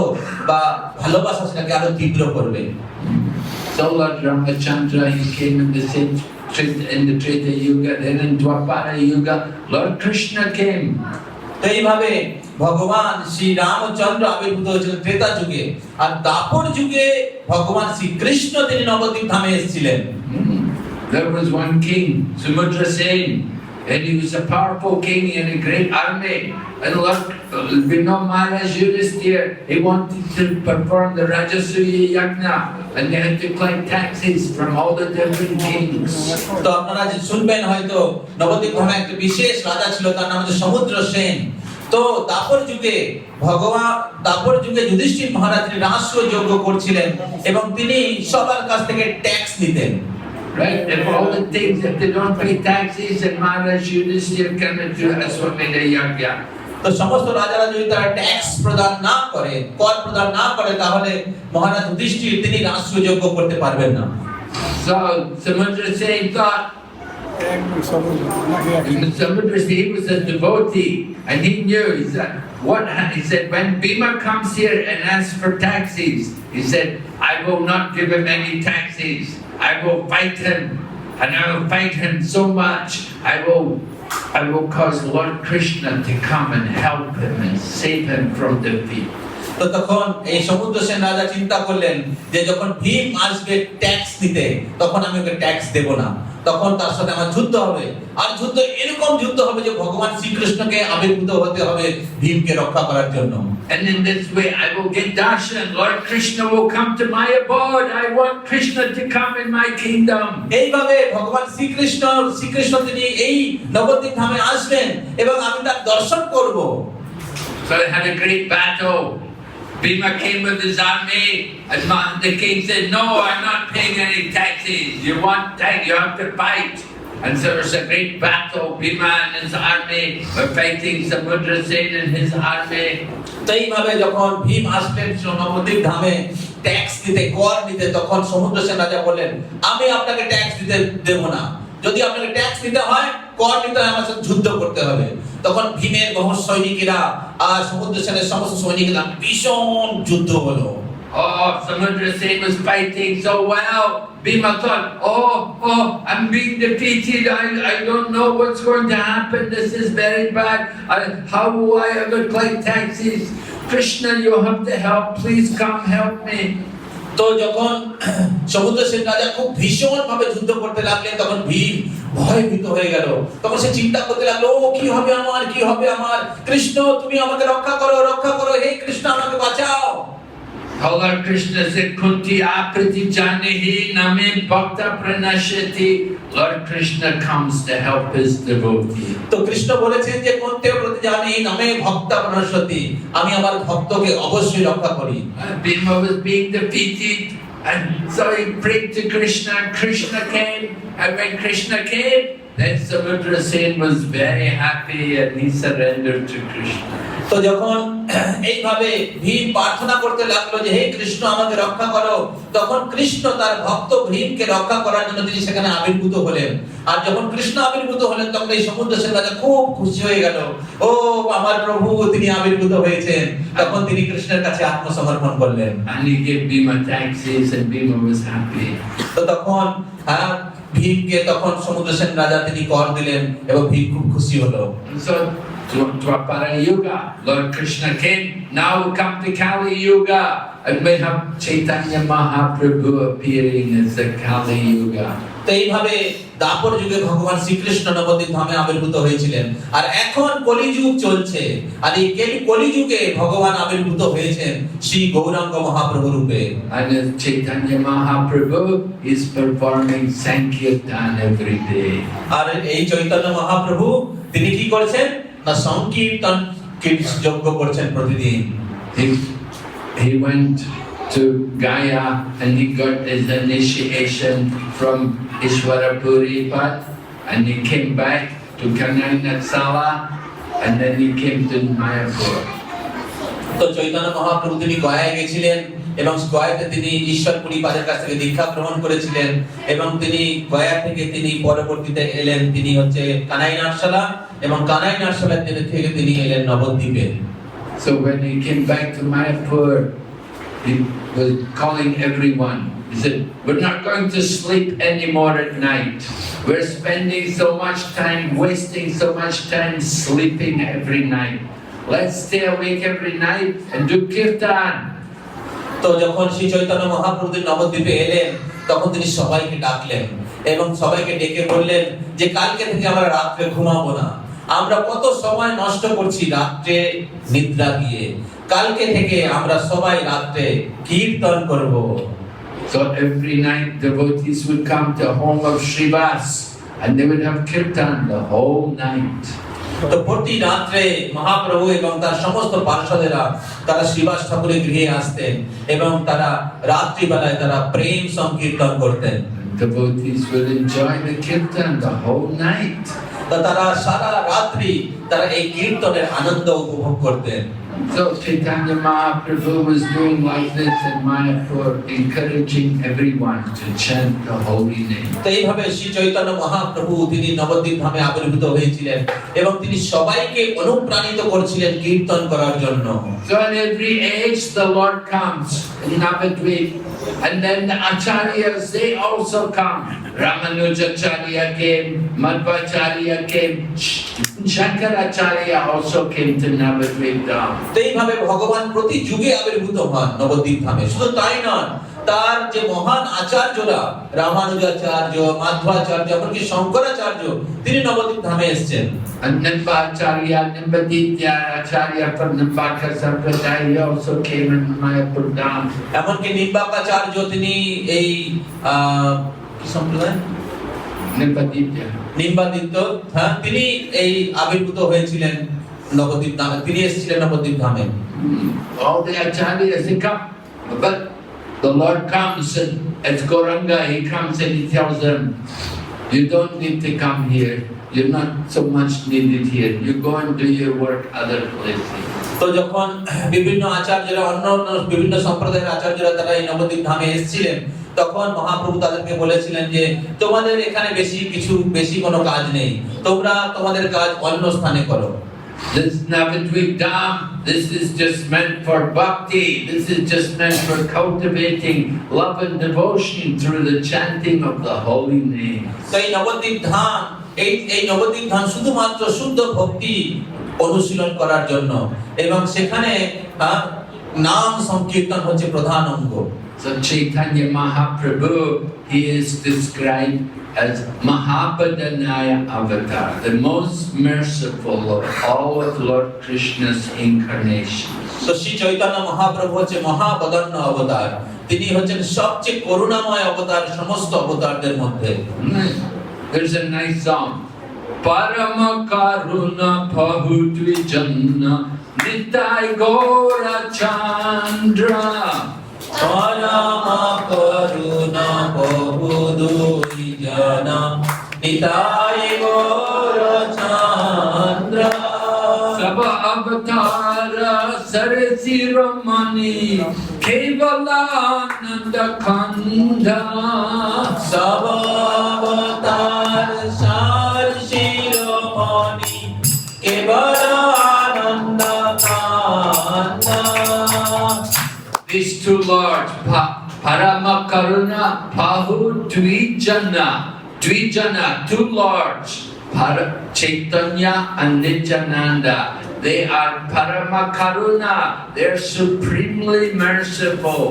বা ভালোবাসা সেটাকে আরো তীব্র করবে। So Lord Ramachandra, he came in the Treta Yuga, then in Dwapara Yuga, Lord Krishna came. তো এইভাবে ভগবান শ্রী রামচন্দ্র আবির্ভূত হয়েছিলেন ত্রেতা যুগে, আর দ্বাপর যুগে ভগবান শ্রী কৃষ্ণ তিনি নবদ্বীপ ধামে এসেছিলেন। There was one king, Sumudra Sen, and he was a powerful king in a great army. And Lord Maharaj Yudhisthira, he wanted to perform the Rajasuya Yajna, and they had to collect taxes from all the different kings. তো আপনারা যে শুনবেন হয়তো নবদ্বীপ ধামে একটা বিশেষ রাজা ছিল, তার নাম হচ্ছে সমুদ্র সেন। তো দাপর যুগে যুধিষ্ঠির মহারাজ তিনি রাজস্ব যজ্ঞ করছিলেন এবং তিনি সবার কাছ থেকে ট্যাক্স নিতেন। Right? And all the things, if they don't pay taxes, and Maharaj Yudhisthira cannot do Aswamedha Yajna. তো সমস্ত রাজারা যদি তারা ট্যাক্স প্রদান না করে, কর প্রদান না করে, তাহলে মহারাজ যুধিষ্ঠির তিনি রাজস্ব যজ্ঞ করতে পারবেন না। So Samudra Sen thought, Samudra Sen, he was a devotee, and he knew, he said, when Bhima comes here and asks for taxes, he said, I will not give him any taxes. I will fight him, and I will fight him so much, I will cause Lord Krishna to come and help him and save him from defeat. তো তখন এই সমুদ্র সেন রাজা চিন্তা করলেন যে যখন ভীম আসবে ট্যাক্স দিতে, তখন আমি ওকে ট্যাক্স দেব না, তখন তার সাথে আমার যুদ্ধ হবে, আর যুদ্ধ এরকম যুদ্ধ হবে যে ভগবান শ্রীকৃষ্ণকে আবির্ভূত হতে হবে ভীমকে রক্ষা করার জন্য। And in this way I will get darshan, Lord Krishna will come to my abode, I want Krishna to come in my kingdom. এইভাবে ভগবান শ্রীকৃষ্ণ তিনি এই নবদ্বীপ ধামে আসবেন এবং আমি তার দর্শন করব। So they had a great battle. Bhima came with his army, and the king said, no, I'm not paying any taxes. You want tax, you have to fight. And so there was a great battle. Bhima and his army were fighting Samudra Sen and his army. তো এইভাবে যখন ভীম আসলেন নবদ্বীপ ধামে tax দিতে, কর দিতে, তখন সমুদ্র সেন রাজা বললেন, আমি আপনাকে ট্যাক্স দিতে দেব না, যদি আপনাকে ট্যাক্স দিতে হয়, কর দিতে হয়, আমার সাথে যুদ্ধ করতে হবে। তখন ভীমের বহু সৈনিকেরা আর সমুদ্র সেনের সমস্ত সৈনিকেরা ভীষণ যুদ্ধ হলো। Oh, Samudra Sen was fighting so well. Bhima thought, I'm being defeated. I don't know what's going to happen. This is very bad. How will I ever collect taxes? Krishna, you have to help. Please come help me. তো যখন সমুদ্র সেন রাজা খুব ভীষণ ভাবে যুদ্ধ করতে লাগলেন, তখন ভীম ভয়ভীত হয়ে গেল। তখন সে চিন্তা করতে লাগলো, কি হবে আমার, কৃষ্ণ তুমি আমাকে রক্ষা করো, হে কৃষ্ণ আমাকে বাঁচাও। Lord Krishna said, Kunti apriti janihi name bhakta pranashati. Lord Krishna comes to help his devotee. তো কৃষ্ণ বলেছেন যে কুন্তি প্রতি জানিহি নামে ভক্তা প্রাণাশতি, আমি আমার ভক্তকে অবশ্যই রক্ষা করি। Bhima was being defeated, and so he prayed to Krishna, and Krishna came. And when Krishna came, then Samudra Sen was very happy and he surrendered to Krishna. তো যখন এইভাবে ভীম প্রার্থনা করতে লাগলো যে হে কৃষ্ণ আমাকে রক্ষা করো, তখন কৃষ্ণ তার ভক্ত ভীমকে রক্ষা করার জন্য তিনি সেখানে আবির্ভূত হলেন। আর যখন কৃষ্ণ আবির্ভূত হলেন, তখন এই সমুদ্র সেন রাজা খুব খুশি হয়ে গেল, ও আমার প্রভু তিনি আবির্ভূত হয়েছেন। তখন তিনি কৃষ্ণের কাছে আত্মসমর্পণ করলেন। And he gave Bhima taxes and Bhima was happy. তো তখন ভীমকে তখন সমুদ্র সেন রাজা তিনি কর দিলেন এবং ভীম খুব খুশি হলো। And so Dwapara Yuga, Lord Krishna came. Now we come to Kali Yuga, and we have Chaitanya Mahaprabhu appearing as the Kali Yuga. তো এইভাবে দাপর যুগে ভগবান শ্রীকৃষ্ণ নবদ্বীপ ধামে আবির্ভূত হয়েছিলেন, আর এখন কলিযুগ চলছে, আর এই কলিযুগে ভগবান আবির্ভূত হয়েছেন শ্রী গৌরাঙ্গ মহাপ্রভু রূপে। And as Chaitanya Mahaprabhu is performing Sankirtan every day. আর এই চৈতন্য মহাপ্রভু তিনি কি করেছেন না সংকীর্তন যজ্ঞ করছেন প্রতিদিন। He went to Gaya and he got his initiation from Ishwarapuri Path, and he came back to Kanai-Natsala, and then he came to Mayapur. তো চৈতন্য মহাপ্রভু তিনি গয়ায় গেছিলেন এবং গয়াতে তিনি ঈশ্বরপুরী পাদের কাছ থেকে দীক্ষা গ্রহণ করেছিলেন এবং তিনি গয়া থেকে তিনি পরবর্তীতে এলেন তিনি হচ্ছে কানাই-নাটশালা এবং কানাই-নাটশালা থেকে তিনি এলেন নবদ্বীপে। So when he came back to Mayapur, he was calling everyone. He said, "We're not going to sleep anymore at night. We're spending so much time, wasting so much time sleeping every night. Let's stay awake every night and do kirtan." তো যখন শ্রী চৈতন্য মহাপ্রভু নবদ্বীপে এলেন তখন তিনি সবাইকে ডাকলেন এবং সবাইকে ডেকে বললেন যে কালকে থেকে আমরা রাত্রে ঘুমাবো না, আমরা কত সময় নষ্ট করছি রাত্রে নিদ্রা দিয়ে, কালকে থেকে আমরা সবাই রাত্রে কীর্তন করব। So every night devotees would come to home of Srivas and they would have kirtan the whole night. তো প্রতি রাত্রে মহাপ্রভু এবং তার সমস্ত পার্ষদেরা তারা শ্রীবাস ঠাকুরের গৃহে আসতেন এবং তারা রাত্রিবেলায় তারা প্রেম সংকীর্তন করতেন। Devotees will enjoy the kirtan the whole night. তারা সারা রাত্রি তারা এই কীর্তনের আনন্দ উপভোগ করতেন। So Chaitanya Mahaprabhu was doing like this in Mayapur, encouraging everyone to chant the holy name. তো এইভাবে শ্রী চৈতন্য মহাপ্রভু তিনি নবদ্বীপ ধামে আবির্ভূত হয়েছিলেন এবং তিনি সবাইকে অনুপ্রাণিত করছিলেন কীর্তন করার জন্য। So in every age the Lord comes in Navadvip, and then the acharyas they also come. Ramanujacharya came, Madhvacharya came, Shankaracharya also came to Navadvip Dham. তো এইভাবে ভগবান প্রতি যুগে আবির্ভূত হন নবদ্বীপ ধামে। শুধু তাই নয়, তার যে মহান আচার্যরা রামানুজাচার্য, মাধ্বাচার্য, এমনকি শঙ্করাচার্য তিনি নবদ্বীপ ধামে এসেছেন। And Nimbacharya, Nimbaditya Acharya from Nimbaka Sampradaya also came in Mayapur Dham. এমনকি নিম্বাকাচার্য তিনি এই কি সম্প্রদায় Nimbaditya. নিম্বাদিত্য, হ্যাঁ, তিনি এই আবির্ভূত হয়েছিলেন নবদ্বীপ ধামে, তিনি এসেছিলেন নবদ্বীপ ধামে। All the acharyas they come, but the Lord comes and as Gauranga he comes and he tells them, you don't need to come here. You're not so much needed here. You go and do your work other places. তো যখন বিভিন্ন আচার্যরা অন্য বিভিন্ন সম্প্রদায়ের আচার্যরা তারা এই নবদ্বীপ ধামে এসেছিলেন তখন মহাপ্রভু তাদেরকে বলেছিলেন যে তোমাদের এখানে বেশি কোনো কাজ নেই, তোমরা তোমাদের কাজ অন্য স্থানে করো। This Navadvip Dham, this is just meant for bhakti. This is just meant for cultivating love and devotion through the chanting of the holy name. তো এই নবদ্বীপ ধাম এই নবদ্বীপ ধাম শুধুমাত্র শুদ্ধ ভক্তি অনুশীলন করার জন্য এবং সেখানে নাম সংকীর্তন হচ্ছে প্রধান অঙ্গ। So Chaitanya Mahaprabhu, he is described as Mahapadanaya Avatar, the most merciful of all of Lord Krishna's incarnations. তো শ্রী চৈতন্য মহাপ্রভু হচ্ছে মহাবদন্য অবতার, তিনি হচ্ছেন সবচেয়ে করুণাময় অবতার সমস্ত অবতারদের মধ্যে। There's a nice song. Parama Karuna Pahu Dvijanna Nitai Gora Chandra. Parama Karuna Pahu Dvijanna Nitai Gora Chandra. Saba Avatara Sarasi Ramani Kevalananda Kanda. Saba Avatar Sarasi Ramani Kevalananda Kanda. These two lords, Parama Karuna Pahu Dvijana. Dvijana, two lords. Chaitanya and Nityananda, they are Parama Karuna, they are supremely merciful.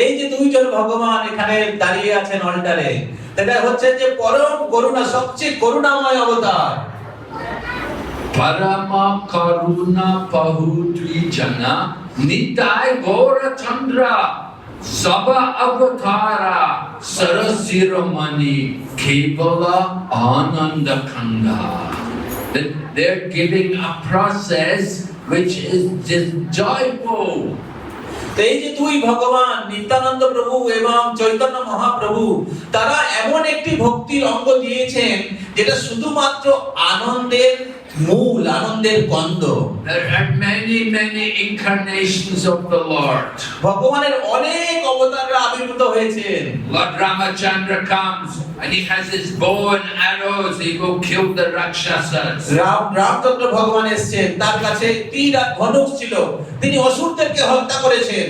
এই যে দুইজন ভগবান এখানে দাঁড়িয়ে আছেন অল্টারে, এটা হচ্ছে যে পরম করুণা, সবচেয়ে করুণাময় অবতার। Parama Karuna Pahu Dvijana Nitai Gora Chandra Saba Avatara Sarasiramani Kevala Ananda Kanda. They're giving a process which is just joyful. তো এই যে দুই ভগবান নিত্যানন্দ প্রভু এবং চৈতন্য মহাপ্রভু, তারা এমন একটি ভক্তির অঙ্গ দিয়েছেন যেটা শুধুমাত্র আনন্দের মূল, আনন্দের গন্ধ। There are many, many incarnations of the Lord. ভগবানের অনেক অবতাররা আবির্ভূত হয়েছেন। Lord Ramachandra comes and he has his bow and arrows. He will kill the Rakshasas. Ramchandra ভগবান এসেছেন, তার কাছে তীর আর ধনুক ছিল, তিনি অসুরদেরকে হত্যা করেছেন।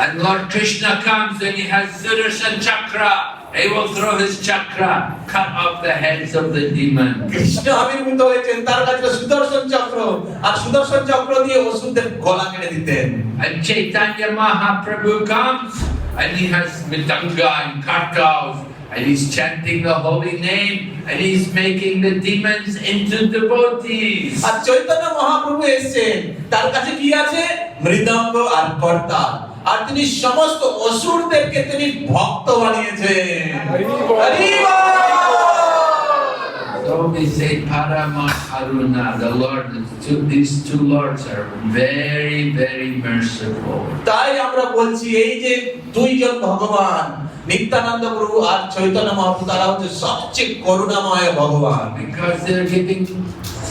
And Lord Krishna comes and he has Sudarshan Chakra. He will throw his chakra, cut off the heads of the demons. Krishna আবির্ভূত হয়েছেন, তার কাছে সুদর্শন চক্র, আর সুদর্শন চক্র দিয়ে অসুরদের গলা কেটে দিতেন। And Chaitanya Mahaprabhu comes and he has Mridanga and kartals and he's chanting the holy name and he's making the demons into devotees. আর চৈতন্য মহাপ্রভু এসেছেন, তার কাছে কি আছে? মৃদঙ্গ আর করতাল, আর তিনি সমস্ত অসুরদেরকে তিনি ভক্ত বানিয়েছেন। হরি বল। So we say Parama Karuna, the Lord, these two lords are very, very merciful. তাই আমরা বলছি এই যে দুইজন ভগবান নিত্যানন্দ প্রভু আর চৈতন্য মহাপ্রভু, তারা হচ্ছে সবচেয়ে করুণাময় ভগবান। Because they're giving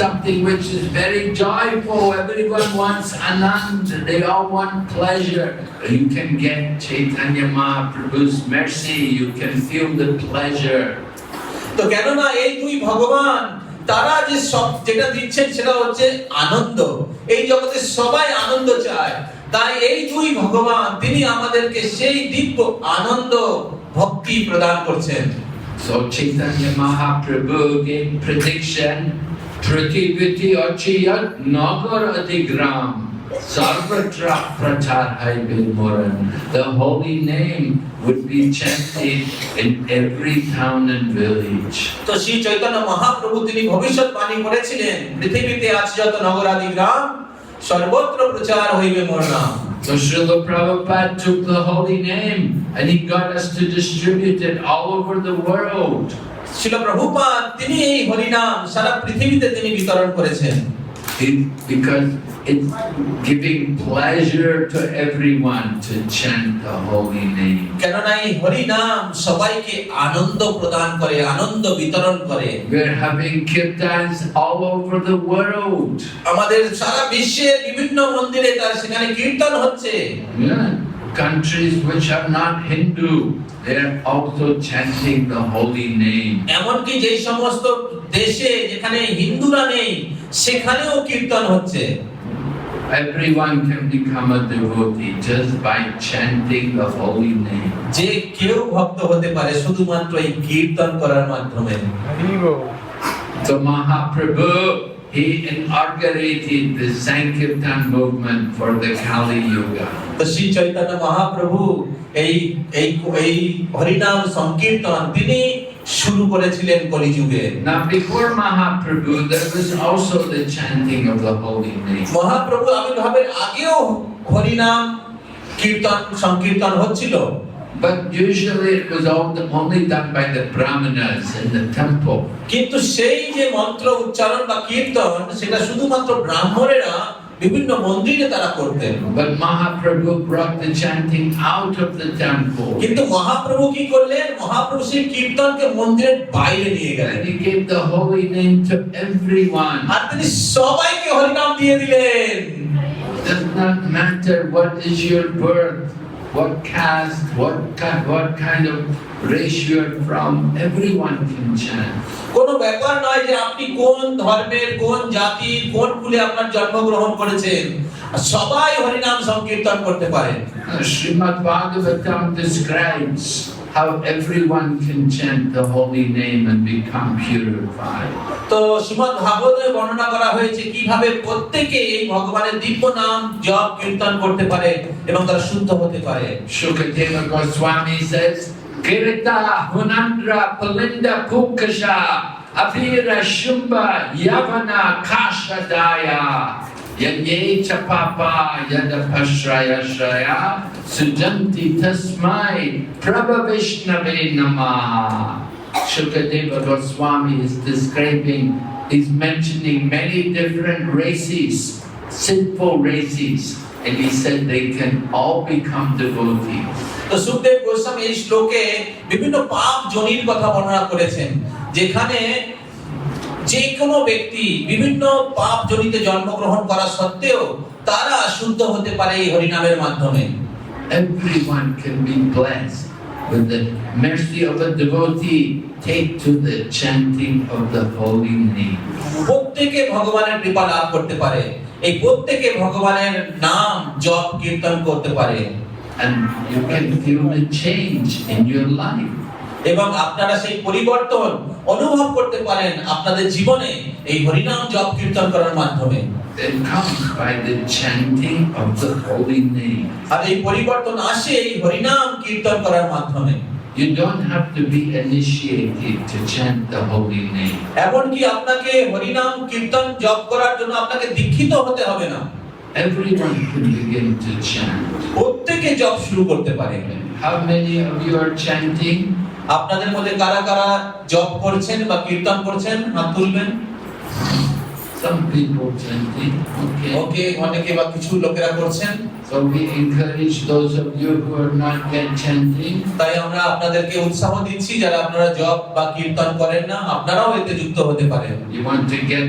something which is very joyful. Everyone wants Anand. They all want pleasure. You can get Chaitanya Mahaprabhu's mercy. You can feel the pleasure. তো কেননা এই দুই ভগবান তারা যে সব যেটা দিচ্ছেন সেটা হচ্ছে আনন্দ। এই জগতে সবাই আনন্দ চায়, তাই এই দুই ভগবান তিনি আমাদেরকে সেই দিব্য আনন্দ ভক্তি প্রদান করছেন। So Chaitanya Mahaprabhu gave prediction. Prativiti Achiyat Nagar Adigram Sarvatra Prachar Haibe Moran. The holy name would be chanted in every town and village. তো শ্রী চৈতন্য মহাপ্রভু তিনি ভবিষ্যৎবাণী করেছিলেন, পৃথিবীতে আছে যত নগরাদি গ্রাম সর্বত্র প্রচার হইবে মোর নাম। So Srila Prabhupada took the holy name and he got us to distribute it all over the world. Srila Prabhupada তিনি এই হরি নাম সারা পৃথিবীতে তিনি বিতরণ করেছেন। Because it's giving pleasure to everyone to chant the holy name. কেননা এই হরি নাম সবাইকে আনন্দ প্রদান করে, আনন্দ বিতরণ করে। We're having kirtans all over the world. আমাদের সারা বিশ্বের বিভিন্ন মন্দিরে তার সেখানে কীর্তন হচ্ছে। Yeah. Countries which are not Hindu, they are also chanting the holy name. এমনকি যে সমস্ত দেশে যেখানে হিন্দুরা নেই সেখানেও কীর্তন হচ্ছে। Everyone can become a devotee just by chanting the holy name. যে কেউ ভক্ত হতে পারে শুধুমাত্র এই কীর্তন করার মাধ্যমে। So Mahaprabhu, he inaugurated the Sankirtan movement for the Kali Yuga. তো শ্রী চৈতন্য মহাপ্রভু এই এই এই হরিনাম সংকীর্তন তিনি শুরু করেছিলেন কলিযুগে। Now before Mahaprabhu, there was also the chanting of the holy name. Mahaprabhu আবির্ভাবের আগেও হরিনাম কীর্তন সংকীর্তন হচ্ছিল। But usually it was only done by the brahmanas in the temple. কিন্তু সেই যে মন্ত্র উচ্চারণ বা কীর্তন সেটা শুধুমাত্র ব্রাহ্মণেরা বিভিন্ন মন্দিরে তারা করতেন। But Mahaprabhu brought the chanting out of the temple. কিন্তু মহাপ্রভু কি করলেন? মহাপ্রভু সেই কীর্তনকে মন্দিরের বাইরে নিয়ে গেলেন। And he gave the holy name to everyone. আর তিনি সবাইকে হরিনাম দিয়ে দিলেন। It does not matter what is your birth, what caste, what kind of race you are from, everyone can chant. কোনো ব্যাপার নয় যে আপনি কোন ধর্মের, কোন জাতির, কোন কুলে আপনার জন্মগ্রহণ করেছেন, সবাই হরিনাম সংকীর্তন করতে পারে। Srimad Bhagavatam describes how everyone can chant the holy name and become purified. তো শ্রীমদ্ ভাগবতে বর্ণনা করা হয়েছে কিভাবে প্রত্যেকে এই ভগবানের দিব্য নাম জপ কীর্তন করতে পারে এবং তারা শুদ্ধ হতে পারে। Shukadeva Goswami says, Kirita Hunandra Palinda Pukasha Avira Shumba Yavana Kashadaya Yanye Chapapa Yadapashraya Shraya Sujanti Tasmai Prabhavishnave Namaha. Shukadeva Goswami is describing, he's mentioning many different races, sinful races, and he said they can all become devotees. তো সুখদেব গোস্বামী এই শ্লোকে বিভিন্ন পাপ জনির কথা বর্ণনা করেছেন, যেখানে যে কোনো ব্যক্তি বিভিন্ন পাপ জনিতে জন্মগ্রহণ করা সত্ত্বেও তারা শুদ্ধ হতে পারে এই হরিনামের মাধ্যমে। Everyone can be blessed with the mercy of a devotee. Take to the chanting of the holy name. প্রত্যেকে ভগবানের কৃপা লাভ করতে পারে, এই প্রত্যেকে ভগবানের নাম জপ কীর্তন করতে পারে, And you can feel the change in your life. এবং আপনারা সেই পরিবর্তন অনুভব করতে পারেন আপনাদের জীবনে এই হরিনাম জপ কীর্তন করার মাধ্যমে। It comes by the chanting of the holy name. আর এই পরিবর্তন আসে এই হরিনাম কীর্তন করার মাধ্যমে। You don't have to be initiated to chant the holy name. এমনকি আপনাকে হরিনাম কীর্তন জপ করার জন্য আপনাকে দীক্ষিত হতে হবে না, Everyone can begin to chant. প্রত্যেকে জপ শুরু করতে পারে। How many of you are chanting? আপনাদের মধ্যে কারা কারা জপ করছেন বা কীর্তন করছেন হাত তুলবেন। Some people chanting. Okay. ওকে, অনেকে বা কিছু লোকেরা করছেন। So we encourage those of you who are not yet chanting. তাই আমরা আপনাদেরকে উৎসাহ দিচ্ছি, যারা আপনারা জপ বা কীর্তন করেন না, আপনারাও এতে যুক্ত হতে পারেন। You want to get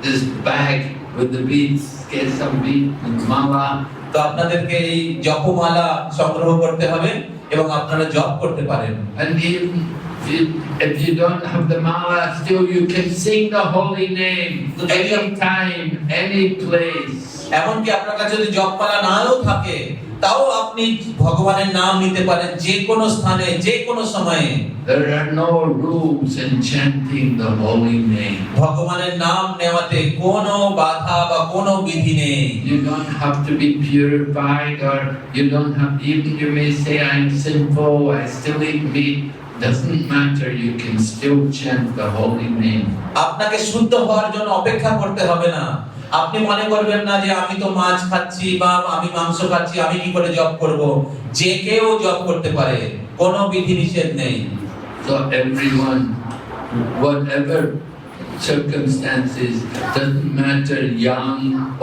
this bag with the beads, get some beads and mala. তো আপনাদেরকে এই জপমালা সংগ্রহ করতে হবে এবং আপনারা জপ করতে পারেন। And even if you don't have the mala, still you can sing the holy name anytime, any place. এমনকি আপনার কাছে যদি জপমালা নাও থাকে, তাও আপনি ভগবানের নাম নিতে পারেন যে কোনো স্থানে, যে কোনো সময়ে। There are no rules in chanting the holy name. ভগবানের নাম নেওয়াতে কোনো বাধা বা কোনো বিধি নেই। You don't have to be purified, or you don't have, even you may say, I'm sinful, I still eat meat. Doesn't matter, you can still chant the holy name. আপনাকে শুদ্ধ হওয়ার জন্য অপেক্ষা করতে হবে না। আপনি মনে করবেন না যে আমি তো মাছ খাচ্ছি বা আমি মাংস খাচ্ছি, আমি কি করে জপ করব। যে কেউ জপ করতে পারে, কোনো বিধি নিষেধ নেই। So everyone, whatever circumstances, doesn't matter, young,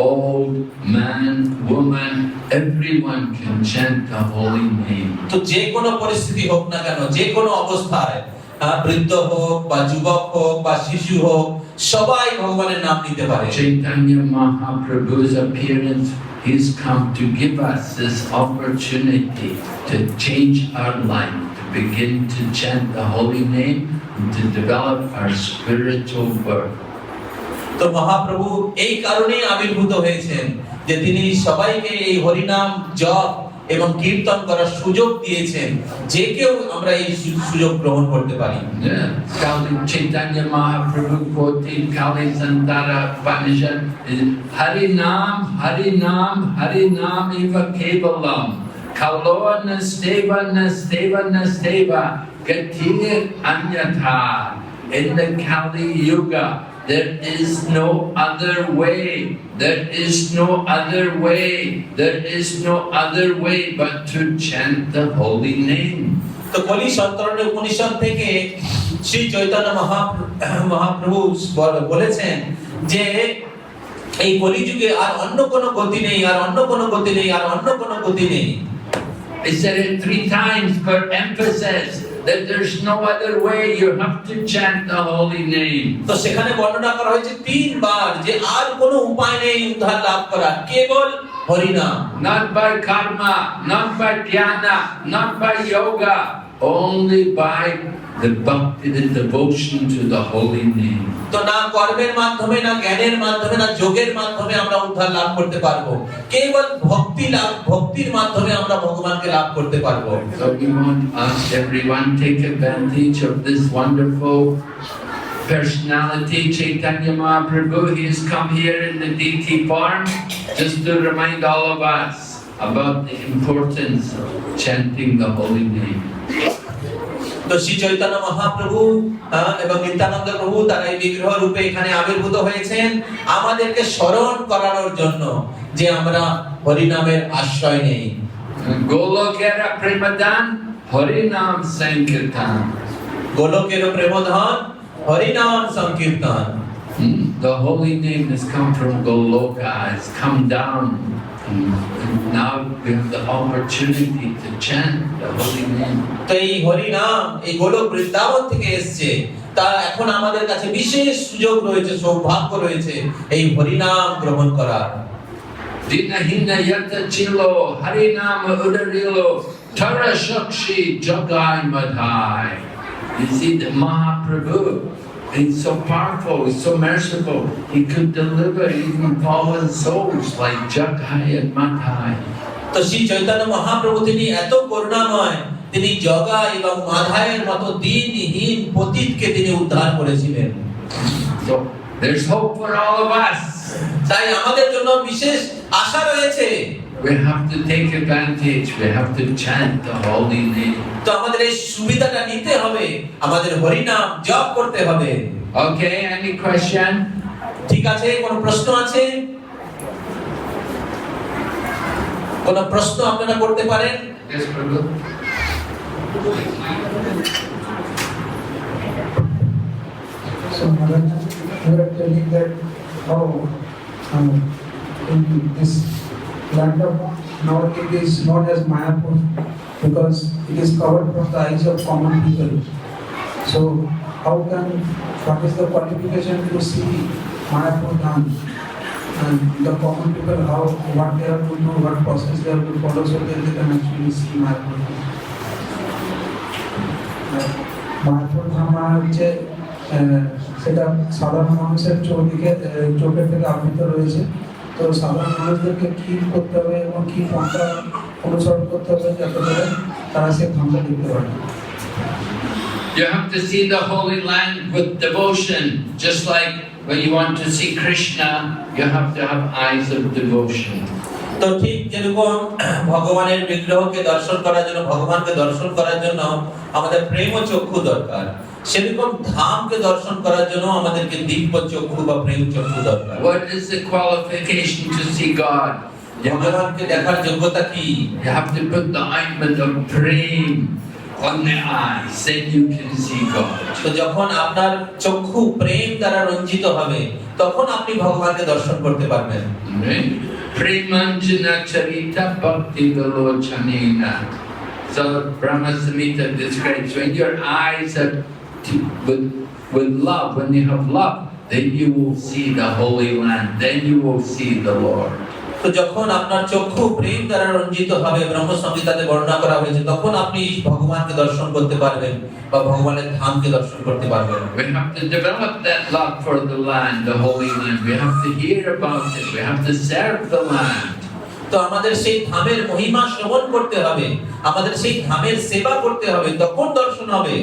old, man, woman, everyone can chant the holy name. তো যে কোনো পরিস্থিতি হোক না কেন, যে কোনো অবস্থায়, বৃদ্ধ হোক বা যুবক হোক বা শিশু হোক, সবাই ভগবানের নাম নিতে পারে। Chaitanya Mahaprabhu's appearance, he's come to give us this opportunity to change our life, to begin to chant the holy name and to develop our spiritual birth. তো মহাপ্রভু এই কারণেই আবির্ভূত হয়েছেন যে তিনি সবাইকে এই হরিনাম জপ এবং কীর্তন করার সুযোগ দিয়েছেন, যে কেউ আমরা এই সুযোগ গ্রহণ করতে পারি। Yeah, Kali Chaitanya Mahaprabhu quoted Kali Santara Upanishad, Hari Nam, Hari Nam, Hari Nam eva kevalam, Kaloa nasteva, nasteva, nasteva, Gatir anyatha. In the Kali Yuga, there is no other way. There is no other way. There is no other way but to chant the holy name. তো কলি সন্তরণ উপনিষদ থেকে শ্রী চৈতন্য মহাপ্রভু বলেছেন যে এই কলিযুগে আর অন্য কোনো গতি নেই, আর অন্য কোনো গতি নেই, আর অন্য কোনো গতি নেই। He said it 3 times for emphasis that there's no other way. You have to chant the holy name. তো সেখানে বর্ণনা করা হয়েছে 3 বার যে আর কোনো উপায় নেই উদ্ধার লাভ করার, কেবল হরিনাম। Not by karma, not by dhyana, not by yoga, only by the bhakti, the devotion to the holy name. তো না কর্মের মাধ্যমে, না জ্ঞানের মাধ্যমে, না যোগের মাধ্যমে আমরা উদ্ধার লাভ করতে পারবো, কেবল ভক্তির মাধ্যমে আমরা ভগবানকে লাভ করতে পারবো। So we want us everyone take advantage of this wonderful personality, Chaitanya Mahaprabhu. He has come here in the DT form just to remind all of us about the importance of chanting the holy name. তো শ্রী চৈতন্য মহাপ্রভু এবং নিত্যানন্দ প্রভু তারা এই বিগ্রহ রূপে এখানে আবির্ভূত হয়েছেন আমাদেরকে স্মরণ করানোর জন্য যে আমরা হরিনামের আশ্রয় নেই। Golokera Premadan, Harinam Sankirtan. গোলকের প্রেমধন হরিনাম সংকীর্তন। The holy name has come from Goloka, it's come down And now we have the opportunity to chant the holy name. তো এই হরি নাম এই গোলক বৃন্দাবন থেকে এসেছে, তা এখন আমাদের কাছে বিশেষ সুযোগ রয়েছে, সৌভাগ্য রয়েছে এই হরি নাম গ্রহণ করার। Dinahina yata chilo, harinama udarilo, tara shakshi jagai madhai. You see the Mahaprabhu, he's so powerful, he's so merciful, he could deliver even fallen souls like Jagai and Madhai. তো শ্রী চৈতন্য মহাপ্রভু তিনি এত করুণাময়, তিনি জগা এবং মাধায়ের মতো দিনহীন পতিতকে তিনি উদ্ধার করেছিলেন। So there's hope for all of us. তাই আমাদের জন্য বিশেষ আশা রয়েছে। We have to take advantage, we have to chant the holy name. তো আমাদের এই সুবিধাটা নিতে হবে, আমাদের হরি নাম জপ করতে হবে। Okay, any question? ঠিক আছে, কোনো প্রশ্ন আছে? কোনো প্রশ্ন আপনারা করতে পারেন? Yes, Prabhu. So, Maharaj, you were telling that how in this land of now it is known as Mayapur because it is covered from the eyes of common people. So, what is the qualification to see Mayapur done? And the common people, what they have to do, what process they have to follow so that they can actually see Mayapur. Mayapur ধামা হচ্ছে সেটা সাধারণ মানুষের চোখের থেকে আবৃত রয়েছে। তো সাধারণ মানুষদেরকে কি করতে হবে এবং কি পন্থা অনুসরণ করতে হবে যাতে করে তারা সেই ধামটা দেখতে পারে? You have to see the Holy Land with devotion, just like when you want to see Krishna, you have to have eyes of devotion. তো ঠিক যেরকম ভগবানের বিগ্রহকে দর্শন করার জন্য, ভগবানকে দর্শন করার জন্য আমাদের প্রেম ও চক্ষু দরকার, সেরকম ধামকে দর্শন করার জন্য আমাদেরকে দিব্য চক্ষু বা প্রেম চক্ষু দরকার। What is the qualification to see God? ভগবানকে দেখার যোগ্যতা কি? You have to put the ointment of prem on the eyes, then you can see God. তো যখন আপনার চক্ষু প্রেম দ্বারা রঞ্জিত হবে, তখন আপনি ভগবানকে দর্শন করতে পারবেন। Premanjana charita bhakti vilochanena. So Brahma Samhita describes when your eyes are with love, when you have love, then you will see the Holy Land, then you will see the Lord. তো যখন আপনার চক্ষু প্রেম দ্বারা রঞ্জিত হবে, ব্রহ্ম সংহিতাতে বর্ণনা করা হয়েছে, তখন আপনি ভগবানকে দর্শন করতে পারবেন বা ভগবানের ধামকে দর্শন করতে পারবেন। We have to develop that love for the land, the Holy Land. We have to hear about it. We have to serve the land. তো আমাদের সেই ধামের মহিমা শ্রবণ করতে হবে, আমাদের সেই ধামের সেবা করতে হবে, তখন দর্শন হবে।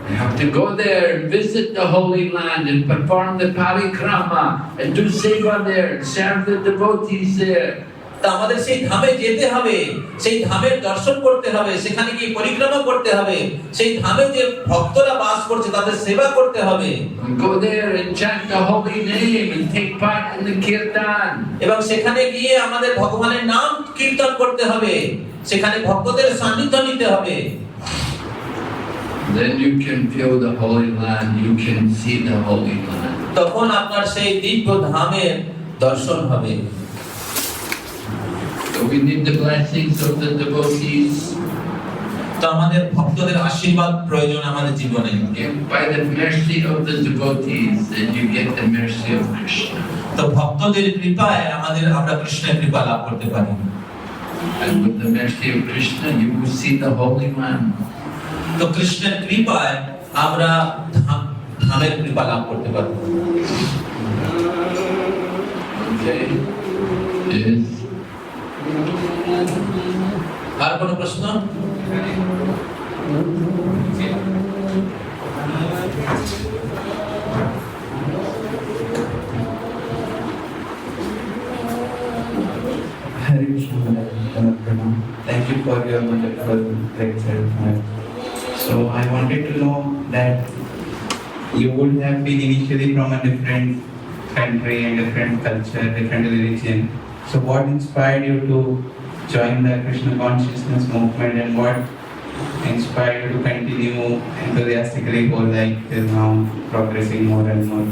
We have to go there and visit the Holy Land and perform the parikrama and do seva there and serve the devotees there. তা আমাদের সেই ধামে যেতে হবে, সেই ধামের দর্শন করতে হবে, সেখানে গিয়ে পরিক্রমা করতে হবে, সেই ধামে যে ভক্তরা বাস করছে তাদের সেবা করতে হবে। And go there and chant the holy name and take part in the kirtan. এবং sekhane giye amader bhagwaner naam kirtan korte hobe, sekhane bhaktoder সান্নিধ্য নিতে হবে। Then you can feel the Holy Land, you can see the Holy Land. তখন আপনার সেই দিব্য ধামের দর্শন হবে। So we need the blessings of the devotees. তো আমাদের ভক্তদের আশীর্বাদ প্রয়োজন আমাদের জীবনে। By the mercy of the devotees, then you get the mercy of Krishna. তো ভক্তদের কৃপায় আমরা কৃষ্ণের কৃপা লাভ করতে পারি। And with the mercy of Krishna, you will see the Holy Land. তো কৃষ্ণের কৃপায় আমরা ধামের কৃপা লাভ করতে পারি। Okay. Yes. আর কোনো প্রশ্ন? Hare Krishna, Pranam. Thank you for your wonderful lecture. So I wanted to know that you would have been initially from a different country and different culture, different religion. So what inspired you to join the Krishna consciousness movement, and what inspired you to continue enthusiastically for like till now, progressing more and more?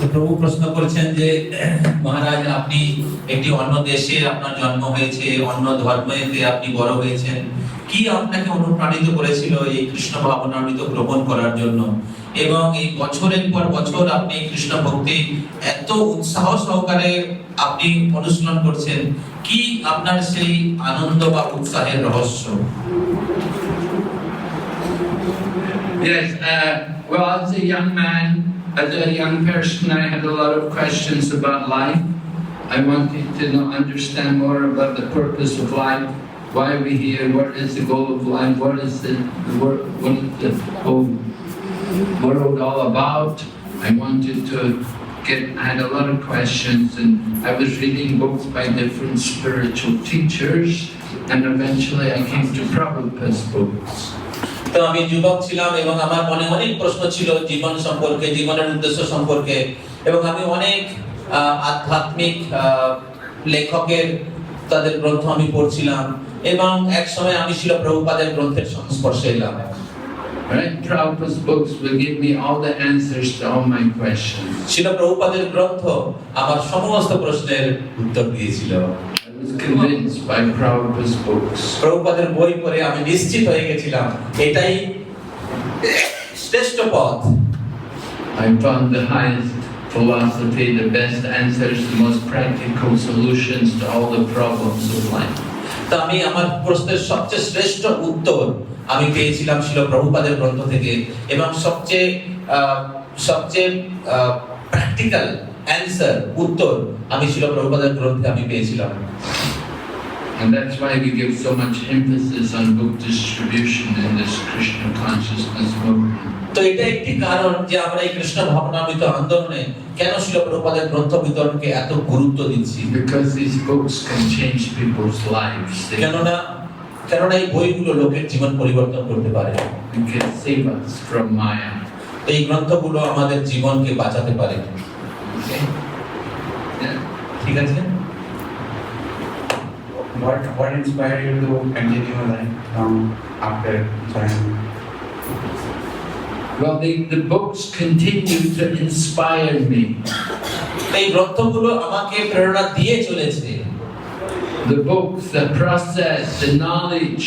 তো প্রভু প্রশ্ন করেছেন যে মহারাজ, আপনি একটি অন্য দেশে আপনার জন্ম হয়েছে, অন্য ধর্মেতে আপনি বড় হয়েছেন, কি আপনাকে অনুপ্রাণিত করেছিল এই কৃষ্ণ ভাবনামৃত গ্রহণ করার জন্য, এবং এই বছরের পর বছর আপনি কৃষ্ণ ভক্তি এত উৎসাহ সহকারে আপনি অনুশীলন করছেন, কি আপনার সেই আনন্দ বা উৎসাহের রহস্য? Yes, well, as a young man, as a young person, I had a lot of questions about life. I wanted to understand more about the purpose of life. Why are we here? What is the goal of life? What is the whole world all about? I wanted to I had a lot of questions, and I was reading books by different spiritual teachers, and eventually I came to Prabhupada's books. তো আমি যুবক ছিলাম এবং আমার মনে অনেক প্রশ্ন ছিল জীবন সম্পর্কে, জীবনের উদ্দেশ্য সম্পর্কে, এবং আমি অনেক আধ্যাত্মিক লেখকের তাদের গ্রন্থ আমি পড়ছিলাম, এবং এক সময় আমি ছিল প্রভুপাদের গ্রন্থের সংস্পর্শে এলাম। Right, Prabhupada's books will give me all the answers to all my questions. ছিল প্রভুপাদের গ্রন্থ আমার সমস্ত প্রশ্নের উত্তর দিয়েছিল। I was convinced by Prabhupada's books. প্রভুপাদের বই পড়ে আমি নিশ্চিত হয়ে গেছিলাম এটাই শ্রেষ্ঠ পথ। I found the highest philosophy, the best answers, the most practical solutions to all the problems of life. তা আমি আমার প্রশ্নের সবচেয়ে শ্রেষ্ঠ উত্তর আমি পেয়েছিলাম ছিল প্রভুপাদের গ্রন্থ থেকে, এবং সবচেয়ে প্র্যাকটিক্যাল অ্যানসার উত্তর আমি ছিল প্রভুপাদের গ্রন্থে আমি পেয়েছিলাম। And that's why we give so much emphasis on book distribution in this Krishna consciousness movement. তো এটা একটি কারণ যে আমরা এই কৃষ্ণ ভাবনামৃত আন্দোলনে কেন ছিল প্রভুপাদের গ্রন্থ বিতরণকে এত গুরুত্ব দিচ্ছি। Because these books can change people's lives. কেননা এই বইগুলো লোকের জীবন পরিবর্তন করতে পারে। It can save us from Maya. এই গ্রন্থগুলো আমাদের জীবনকে বাঁচাতে পারে। Okay? Yeah. ঠিক আছে? What inspired you to continue life after joining? Well, the books continue to inspire me. এই গ্রন্থগুলো আমাকে প্রেরণা দিয়ে চলেছে। The books, the process, the knowledge,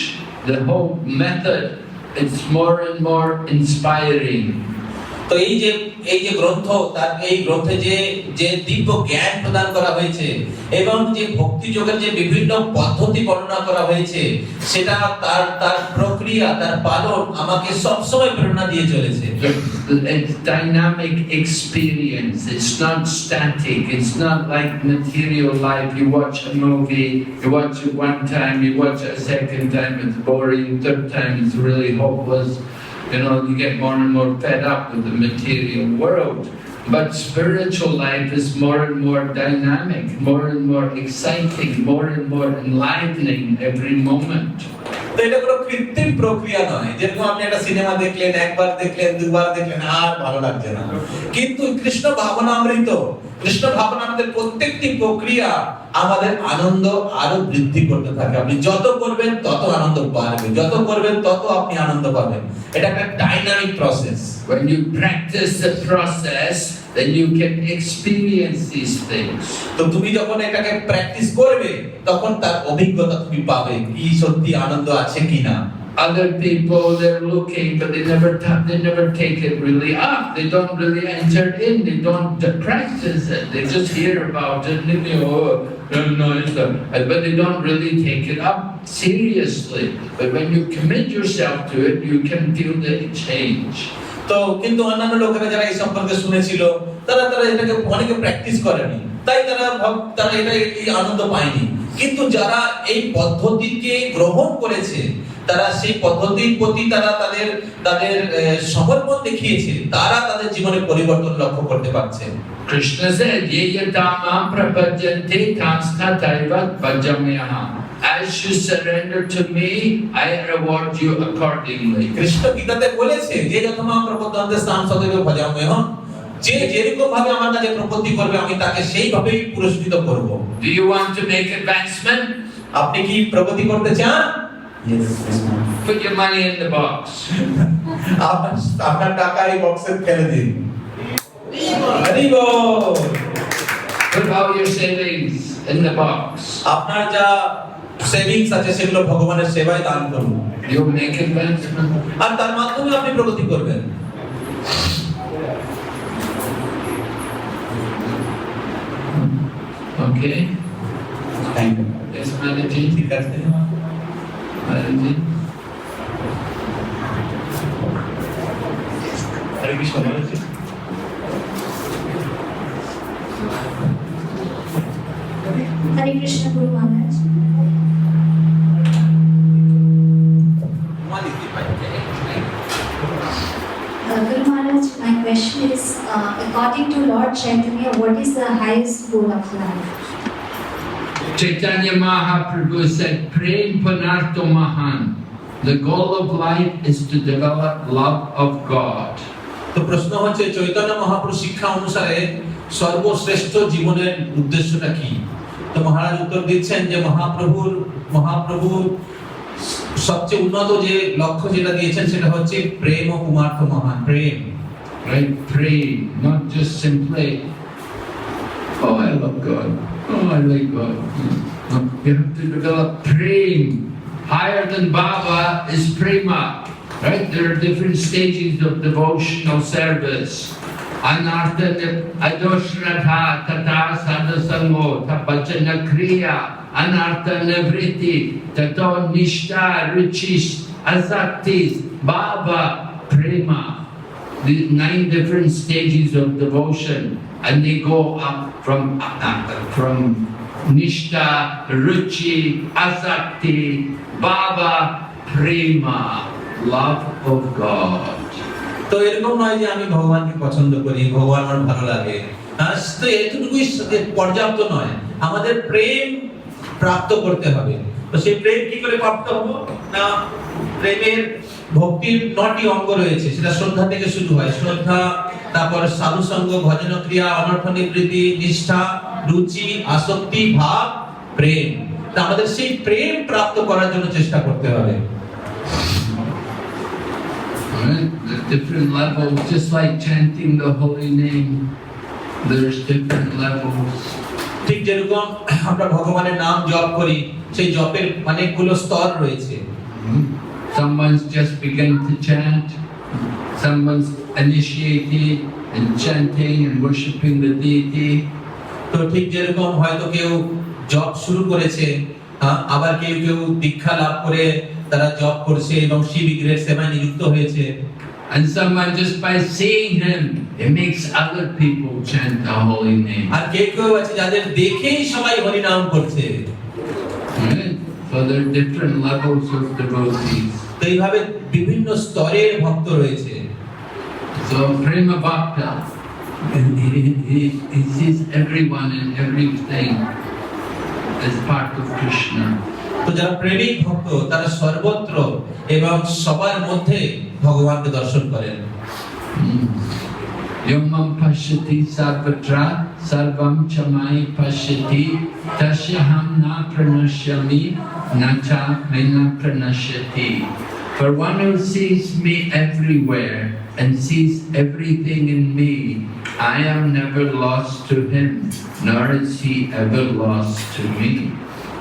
the whole method, it's more and more inspiring. তো এই যে গ্রন্থ, তার এই গ্রন্থে যে দিব্য জ্ঞান প্রদান করা হয়েছে এবং যে ভক্তি যোগের যে বিভিন্ন পদ্ধতি বর্ণনা করা হয়েছে, সেটা তার প্রক্রিয়া, তার পালন আমাকে সবসময় প্রেরণা দিয়ে চলেছে। It's dynamic experience. It's not static. It's not like material life. You watch a movie, you watch it one time, you watch it a second time, it's boring, third time it's really hopeless. You know, you get more and more fed up with the material world. But spiritual life is more and more dynamic, more and more exciting, more and more enlivening every moment. তো এটা কোনো কৃত্রিম প্রক্রিয়া নয়, যেরকম আপনি একটা cinema দেখলেন, একবার দেখলেন, দুবার দেখলেন, আর ভালো লাগছে না। কিন্তু কৃষ্ণ ভাবনামৃতের প্রত্যেকটি প্রক্রিয়া আমাদের আনন্দ আরো বৃদ্ধি করতে থাকে। আপনি যত করবেন তত আনন্দ বাড়বে, যত করবেন তত আপনি আনন্দ পাবেন। এটা একটা dynamic process. When you practice the process, then you can experience these things. তো তুমি যখন এটাকে প্র্যাকটিস করবে তখন তার অভিজ্ঞতা তুমি পাবে, কি সত্যি আনন্দ আছে কিনা। Other people, they're looking, but they never take it really up. They don't really enter in. They don't practice it. They just hear about it and they but they don't really take it up seriously. But when you commit yourself to it, you can feel the change. তো কিন্তু অন্যান্য লোকেরা যারা এই সম্পর্কে শুনেছিল, তারা এটাকে অনেকে প্র্যাকটিস করেনি, তাই তারা এই আনন্দ পায়নি। কিন্তু যারা এই পদ্ধতিকে গ্রহণ করেছে, তারা সেই পদ্ধতির প্রতি তাদের সমর্পণ দেখিয়েছে, তারা তাদের জীবনে পরিবর্তন লক্ষ্য করতে পারছে। Krishna said, "Ye yadamam prapajyante tastataiva bhajamyaham." As you surrender to me, I reward you accordingly. Krishna গীতাতে বলেছে, যে যতমা প্রপদ্যন্তে স্থান সদৈব ভজাম্যহম, যে যেরকম ভাবে আমার কাছে প্রপত্তি করবে আমি তাকে সেইভাবেই পুরস্কৃত করব। Do you want to make advancement? আপনি কি প্রগতি করতে চান? Yes, ma'am. Put your money in the box. আপনার টাকা এই বক্সে ফেলে দিন। হরি বল। Put all your savings in the box. আপনার যা সেভিংস আছে সেগুলো ভগবানের সেবায় দান করুন, You'll make advancement. আর তার মাধ্যমে আপনি প্রগতি করবেন। Okay? Thank you. Yes, Manaji. ঠিক আছে। Manaji. হরে কৃষ্ণ বলেছি। Hare Krishna Guru Maharaj. Guru Maharaj, my question is, according to Lord Chaitanya, what is the highest goal of life? Chaitanya Mahaprabhu said, Prem Panarto Mahan. The goal of life is to develop love of God. তো প্রশ্ন হচ্ছে চৈতন্য মহাপ্রভু শিক্ষা অনুসারে সর্বশ্রেষ্ঠ জীবনের উদ্দেশ্যটা কি? তো মহারাজ উত্তর দিচ্ছেন যে মহাপ্রভুর সবচেয়ে উন্নত যে লক্ষ্য যেটা দিয়েছেন সেটা হচ্ছে প্রেম ও কুমার্থ মহান প্রেম। Right? Pray, not just simply, oh, I love God. Oh, I like God. No, you have to develop prem. Higher than Baba is prema. Right? There are different stages of devotional service. Anartha adoshratha tata sadasango tapachana kriya anartha navriti tato nishta ruchis asaktis Baba prema. The 9 different stages of devotion, and they go up from Nishta, Ruchi, Asakti, Baba, Prema, love of God. তো এরকম নয় যে আমি ভগবানকে পছন্দ করি, ভগবান আমার ভালো লাগে, তো এতটুকুই পর্যাপ্ত নয়, আমাদের প্রেম প্রাপ্ত করতে হবে। তো সেই প্রেম কি করে প্রাপ্ত হবো না, প্রেমের ভক্তির 9টি অঙ্গ রয়েছে, সেটা শ্রদ্ধা থেকে শুরু হয়। শ্রদ্ধা, তারপর সাধু সঙ্গ, ভজন ক্রিয়া, অনর্থ নিবৃত্তি, নিষ্ঠা, রুচি, আসক্তি, ভাব, প্রেম। তা আমাদের সেই প্রেম প্রাপ্ত করার জন্য চেষ্টা করতে হবে। Right? There's different levels, just like chanting the holy name. There's different levels. ঠিক যেরকম আমরা ভগবানের নাম জপ করি, সেই জপের অনেকগুলো স্তর রয়েছে। Someone's just begun to chant, someone's initiated in chanting and worshipping the deity. তো ঠিক যেরকম হয়তো কেউ জপ শুরু করেছে, আবার কেউ দীক্ষা লাভ করে তারা জপ করছে এবং শিব বিগ্রহের সেবায় নিযুক্ত হয়েছে। And someone just by seeing him, it makes other people chant the holy name. আর কেউ আছে যাদের দেখেই সবাই হরি নাম করছে। Right? So there are different levels of devotees. তো এইভাবে বিভিন্ন স্তরের ভক্ত রয়েছে। So Prema Bhakta, he sees everyone and everything as part of Krishna. তো যারা প্রেমিক ভক্ত তারা সর্বত্র এবং সবার মধ্যে ভগবানকে দর্শন করেন। Yomam pashyati sarvatra sarvam chamai pashyati tasyaham na pranashyami nacha mena pranashyati. For one who sees me everywhere and sees everything in me, I am never lost to him, nor is he ever lost to me.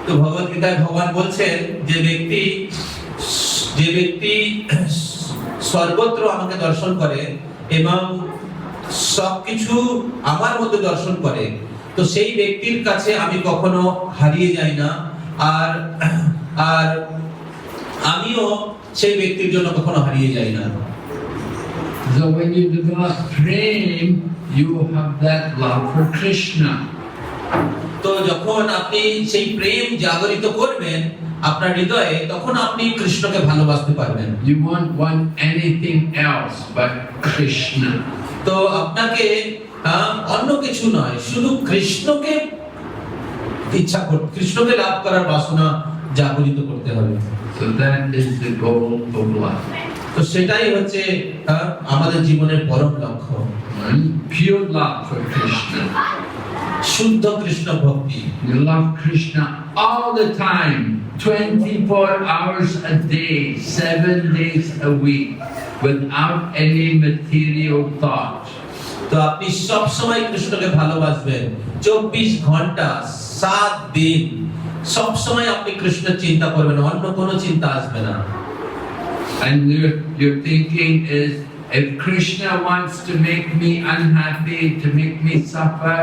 তো ভগবত গীতায় ভগবান বলছেন যে ব্যক্তি সর্বত্র আমাকে দর্শন করে এবং সবকিছু আমার মধ্যে দর্শন করে, তো সেই ব্যক্তির কাছে আমি কখনো হারিয়ে যাই না, আর আমিও সেই ব্যক্তির জন্য কখনো হারিয়ে যাই না। So when you develop prem, you have that love for Krishna. তো যখন আপনি সেই প্রেম জাগরিত করবেন আপনার হৃদয়ে, তখন আপনি কৃষ্ণকে ভালোবাসতে পারবেন। You won't want anything else but Krishna. তো আপনাকে অন্য কিছু নয়, শুধু কৃষ্ণকে কৃষ্ণকে লাভ করার বাসনা জাগরিত করতে হবে। So that is the goal of life. তো সেটাই হচ্ছে আমাদের জীবনের পরম লক্ষ্য, Pure love for Krishna. শুদ্ধ কৃষ্ণ ভক্তি। You love Krishna all the time, 24 hours a day, 7 days a week, without any material thought. তো আপনি সব সময় কৃষ্ণকে ভালোবাসবেন, 24 ঘন্টা 7 দিন সব সময় আপনি কৃষ্ণের চিন্তা করবেন, অন্য কোনো চিন্তা আসবে না। And your thinking is, if Krishna wants to make me unhappy, to make me suffer,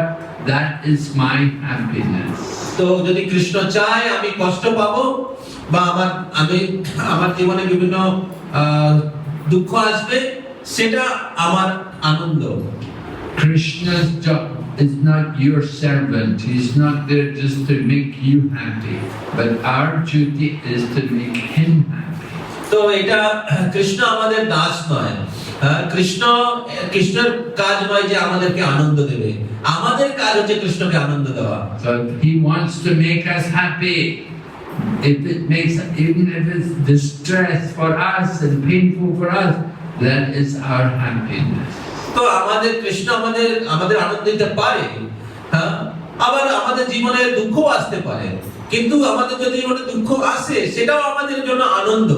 that is my happiness. তো যদি কৃষ্ণ চায় আমি কষ্ট পাবো বা আমার জীবনে বিভিন্ন দুঃখ আসবে, সেটা আমার আনন্দ। Krishna's job is not your servant. He's not there just to make you happy, but our duty is to make him happy. তো এটা কৃষ্ণ আমাদের দাস নয়, কৃষ্ণের কাজ নয় যে আমাদেরকে আনন্দ দেবে, আমাদের কাজ হচ্ছে কৃষ্ণকে আনন্দ দেওয়া। So he wants to make us happy. If it makes, even if it's distress for us and painful for us, that is our happiness. তো আমাদের কৃষ্ণ আমাদের আনন্দ দিতে পারে, হ্যাঁ, আবার আমাদের জীবনে দুঃখ আসতে পারে, কিন্তু আমাদের যদি জীবনে দুঃখ আসে সেটাও আমাদের জন্য আনন্দ।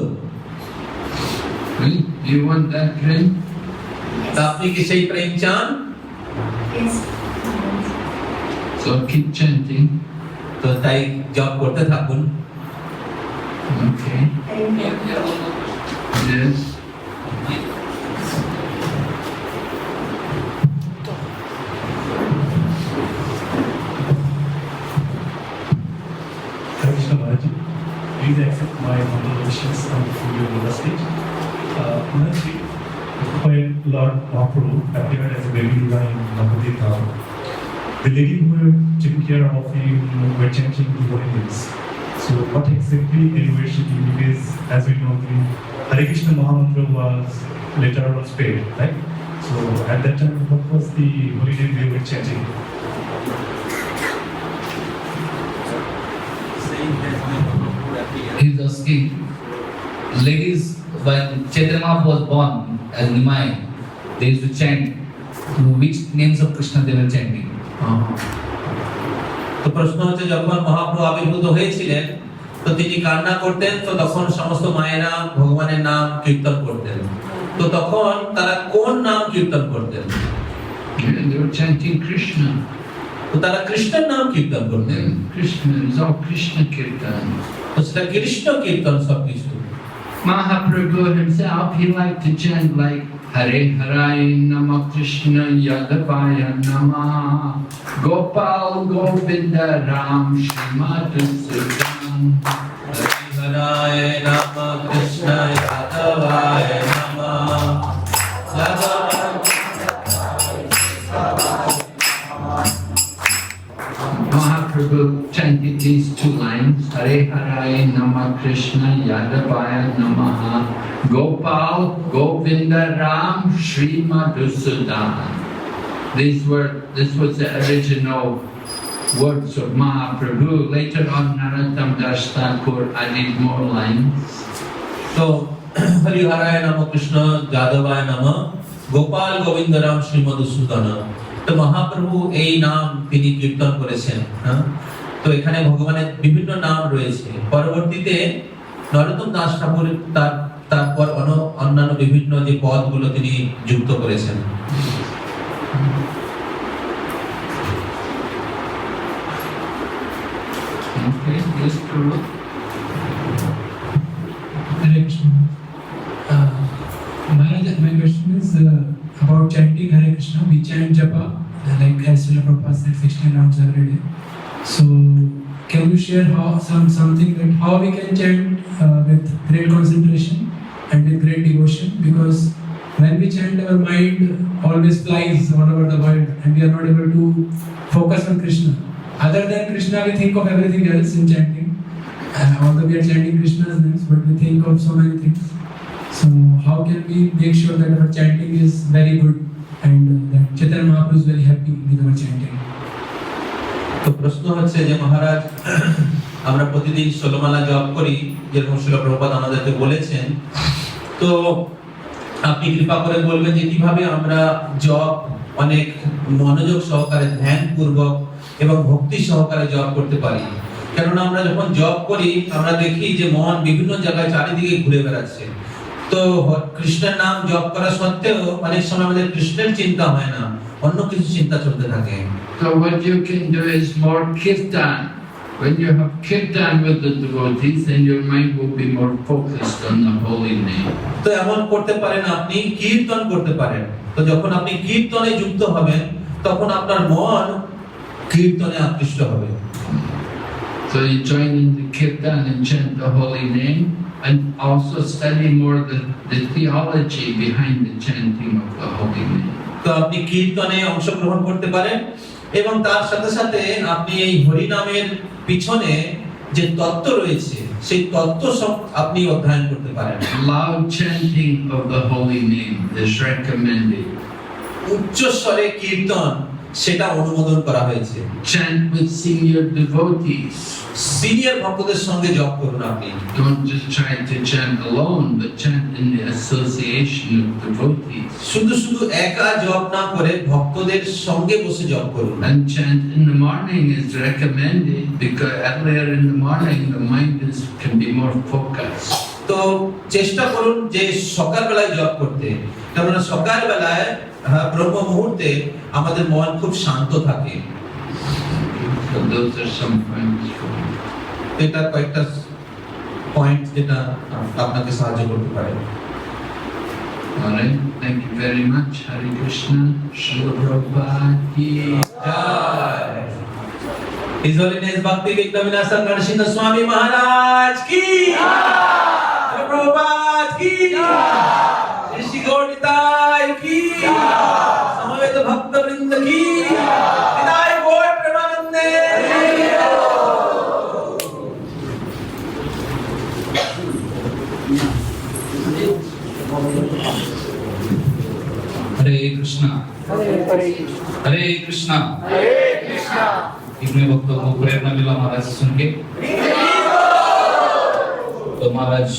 Do you want that dream? তা আপনি কি সেই প্রেম চান? Yes. So keep chanting. তো তাই জপ করতে থাকুন। Okay. Yes. Krishna Maharaj, please accept my humble wishes on your yoga stage. Maharaj, when Lord Mahaprabhu appeared as a baby in Navadip Dham, the lady who were taking care of him were chanting the holy names. So what exactly they were chanting? Because as we know, the Hare Krishna Mahamantra was later on spared, right? So at that time, what was the holy name they were chanting? He's asking, ladies, when Chaitanya Mahaprabhu was born as Nimai, they used to chant which names of Krishna they were chanting. তো প্রশ্ন হচ্ছে যখন মহাপ্রভু আবির্ভূত হয়েছিলেন তো তিনি কান্না করতেন, তো তখন সমস্ত মায়েরা ভগবানের নাম কীর্তন করতেন, তো তখন তারা কোন নাম কীর্তন করতেন? They were chanting Krishna. তো তারা কৃষ্ণের নাম কীর্তন করতেন। Krishna is all Krishna Kirtan. তো সেটা কৃষ্ণ কীর্তন সবকিছু। Mahaprabhu himself, he liked to chant like Hare Haraya Nama Krishna Yadavaya Nama Gopal Govinda Ram Shrimadhusudan হরিহরায় নম কৃষ্ণ যাদবায় নমঃ। Mahaprabhu chanted these two lines, Hare Haraya Nama Krishna Yadavaya Namaha Gopal Govinda Ram Shri Madhusudan. This was the original words of Mahaprabhu. Later on, Narottam Das Thakur added more lines. তো হরিহরায় নম কৃষ্ণ যাদবায় নমঃ গোপাল গোবিন্দ রাম শ্রী মধুসূদন। তো মহাপ্রভু এই নাম তিনি কীর্তন করেছেন, হ্যাঁ? তো এখানে ভগবানের বিভিন্ন নাম রয়েছে। পরবর্তীতে নরোত্তম দাস ঠাকুর তারপর অন্যান্য বিভিন্ন যে পদগুলো তিনি যুক্ত করেছেন। Okay, yes, Prabhu. Hare Krishna. Maharaj, my question is about chanting Hare Krishna. We chant Japa, like as Srila Prabhupada said, 16 rounds every day. So, can you share something that how we can chant with great concentration and with great devotion? Because when we chant, our mind always flies all over the world, and we are not able to focus on Krishna. Other than Krishna, we think of everything else in chanting. Although we are chanting Krishna's names, but we think of so many things. So how can we make sure that our chanting is very good and that Chaitanya Mahaprabhu is very happy with our chanting? তো প্রশ্ন হচ্ছে যে মহারাজ, আমরা প্রতিদিন 16 মালা জপ করি যেরকম শ্রীল প্রভুপাদ আমাদেরকে বলেছেন, তো আপনি কৃপা করে বলবেন যে কিভাবে আমরা জপ অনেক মনোযোগ সহকারে, ধ্যান পূর্বক এবং ভক্তি সহকারে জপ করতে পারি। কেননা আমরা যখন জপ করি আমরা দেখি যে মন বিভিন্ন জায়গায় চারিদিকে ঘুরে বেড়াচ্ছে। তো কৃষ্ণের নাম জপ করা সত্ত্বেও অনেক সময় আমাদের কৃষ্ণের চিন্তা হয় না, অন্য কিছু চিন্তা চলতে থাকে। So what you can do is more kirtan. When you have kirtan with the devotees, then your mind will be more focused on the holy name. তো এমন করতে পারেন, আপনি কীর্তন করতে পারেন। তো যখন আপনি কীর্তনে যুক্ত হবেন তখন আপনার মন কীর্তনে আকৃষ্ট হবে। So you join in the kirtan and chant the holy name, and also study more the theology behind the chanting of the holy name. তো আপনি কীর্তনে অংশগ্রহণ করতে পারেন এবং তার সাথে সাথে আপনি এই হরি নামের পিছনে যে তত্ত্ব রয়েছে সেই তত্ত্ব সব আপনি অধ্যয়ন করতে পারেন। Loud chanting of the holy name is recommended. উচ্চ স্বরে কীর্তন সেটা অনুমোদন করা হয়েছে। Chant with senior devotees. Senior ভক্তদের সঙ্গে জপ করুন আপনি। Don't just try to chant alone, but chant in the association of devotees. শুধু শুধু একা জপ না করে ভক্তদের সঙ্গে বসে জপ করুন। And chant in the morning is recommended because earlier in the morning the mind can be more focused. তো চেষ্টা করুন যে সকালবেলায় জপ করতে, কারণ সকালবেলায় ব্রহ্ম মুহূর্তে আমাদের মন খুব শান্ত থাকে। So those are some points for you. এটা কয়েকটা পয়েন্ট যেটা আপনাকে সাহায্য করতে পারে। Alright, thank you very much. Hare Krishna. Srila Prabhupada ki Joy. His Holiness Bhakti Vignavinasa Narasimha Swami Maharaj ki jai। Prabhupada ki jai। Shri Gaur Nitai ki jai। Samaveta Bhakta Vrinda ki jai। Nitai Gaur Premanande। हरे कृष्णा हरे कृष्णा इसमें वक्त को प्रेरणा मिला महाराज से सुन के। तो महाराज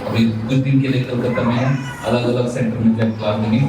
अभी कुछ दिन के लिए कलकत्ता में अलग अलग सेंटर में क्लास देंगे।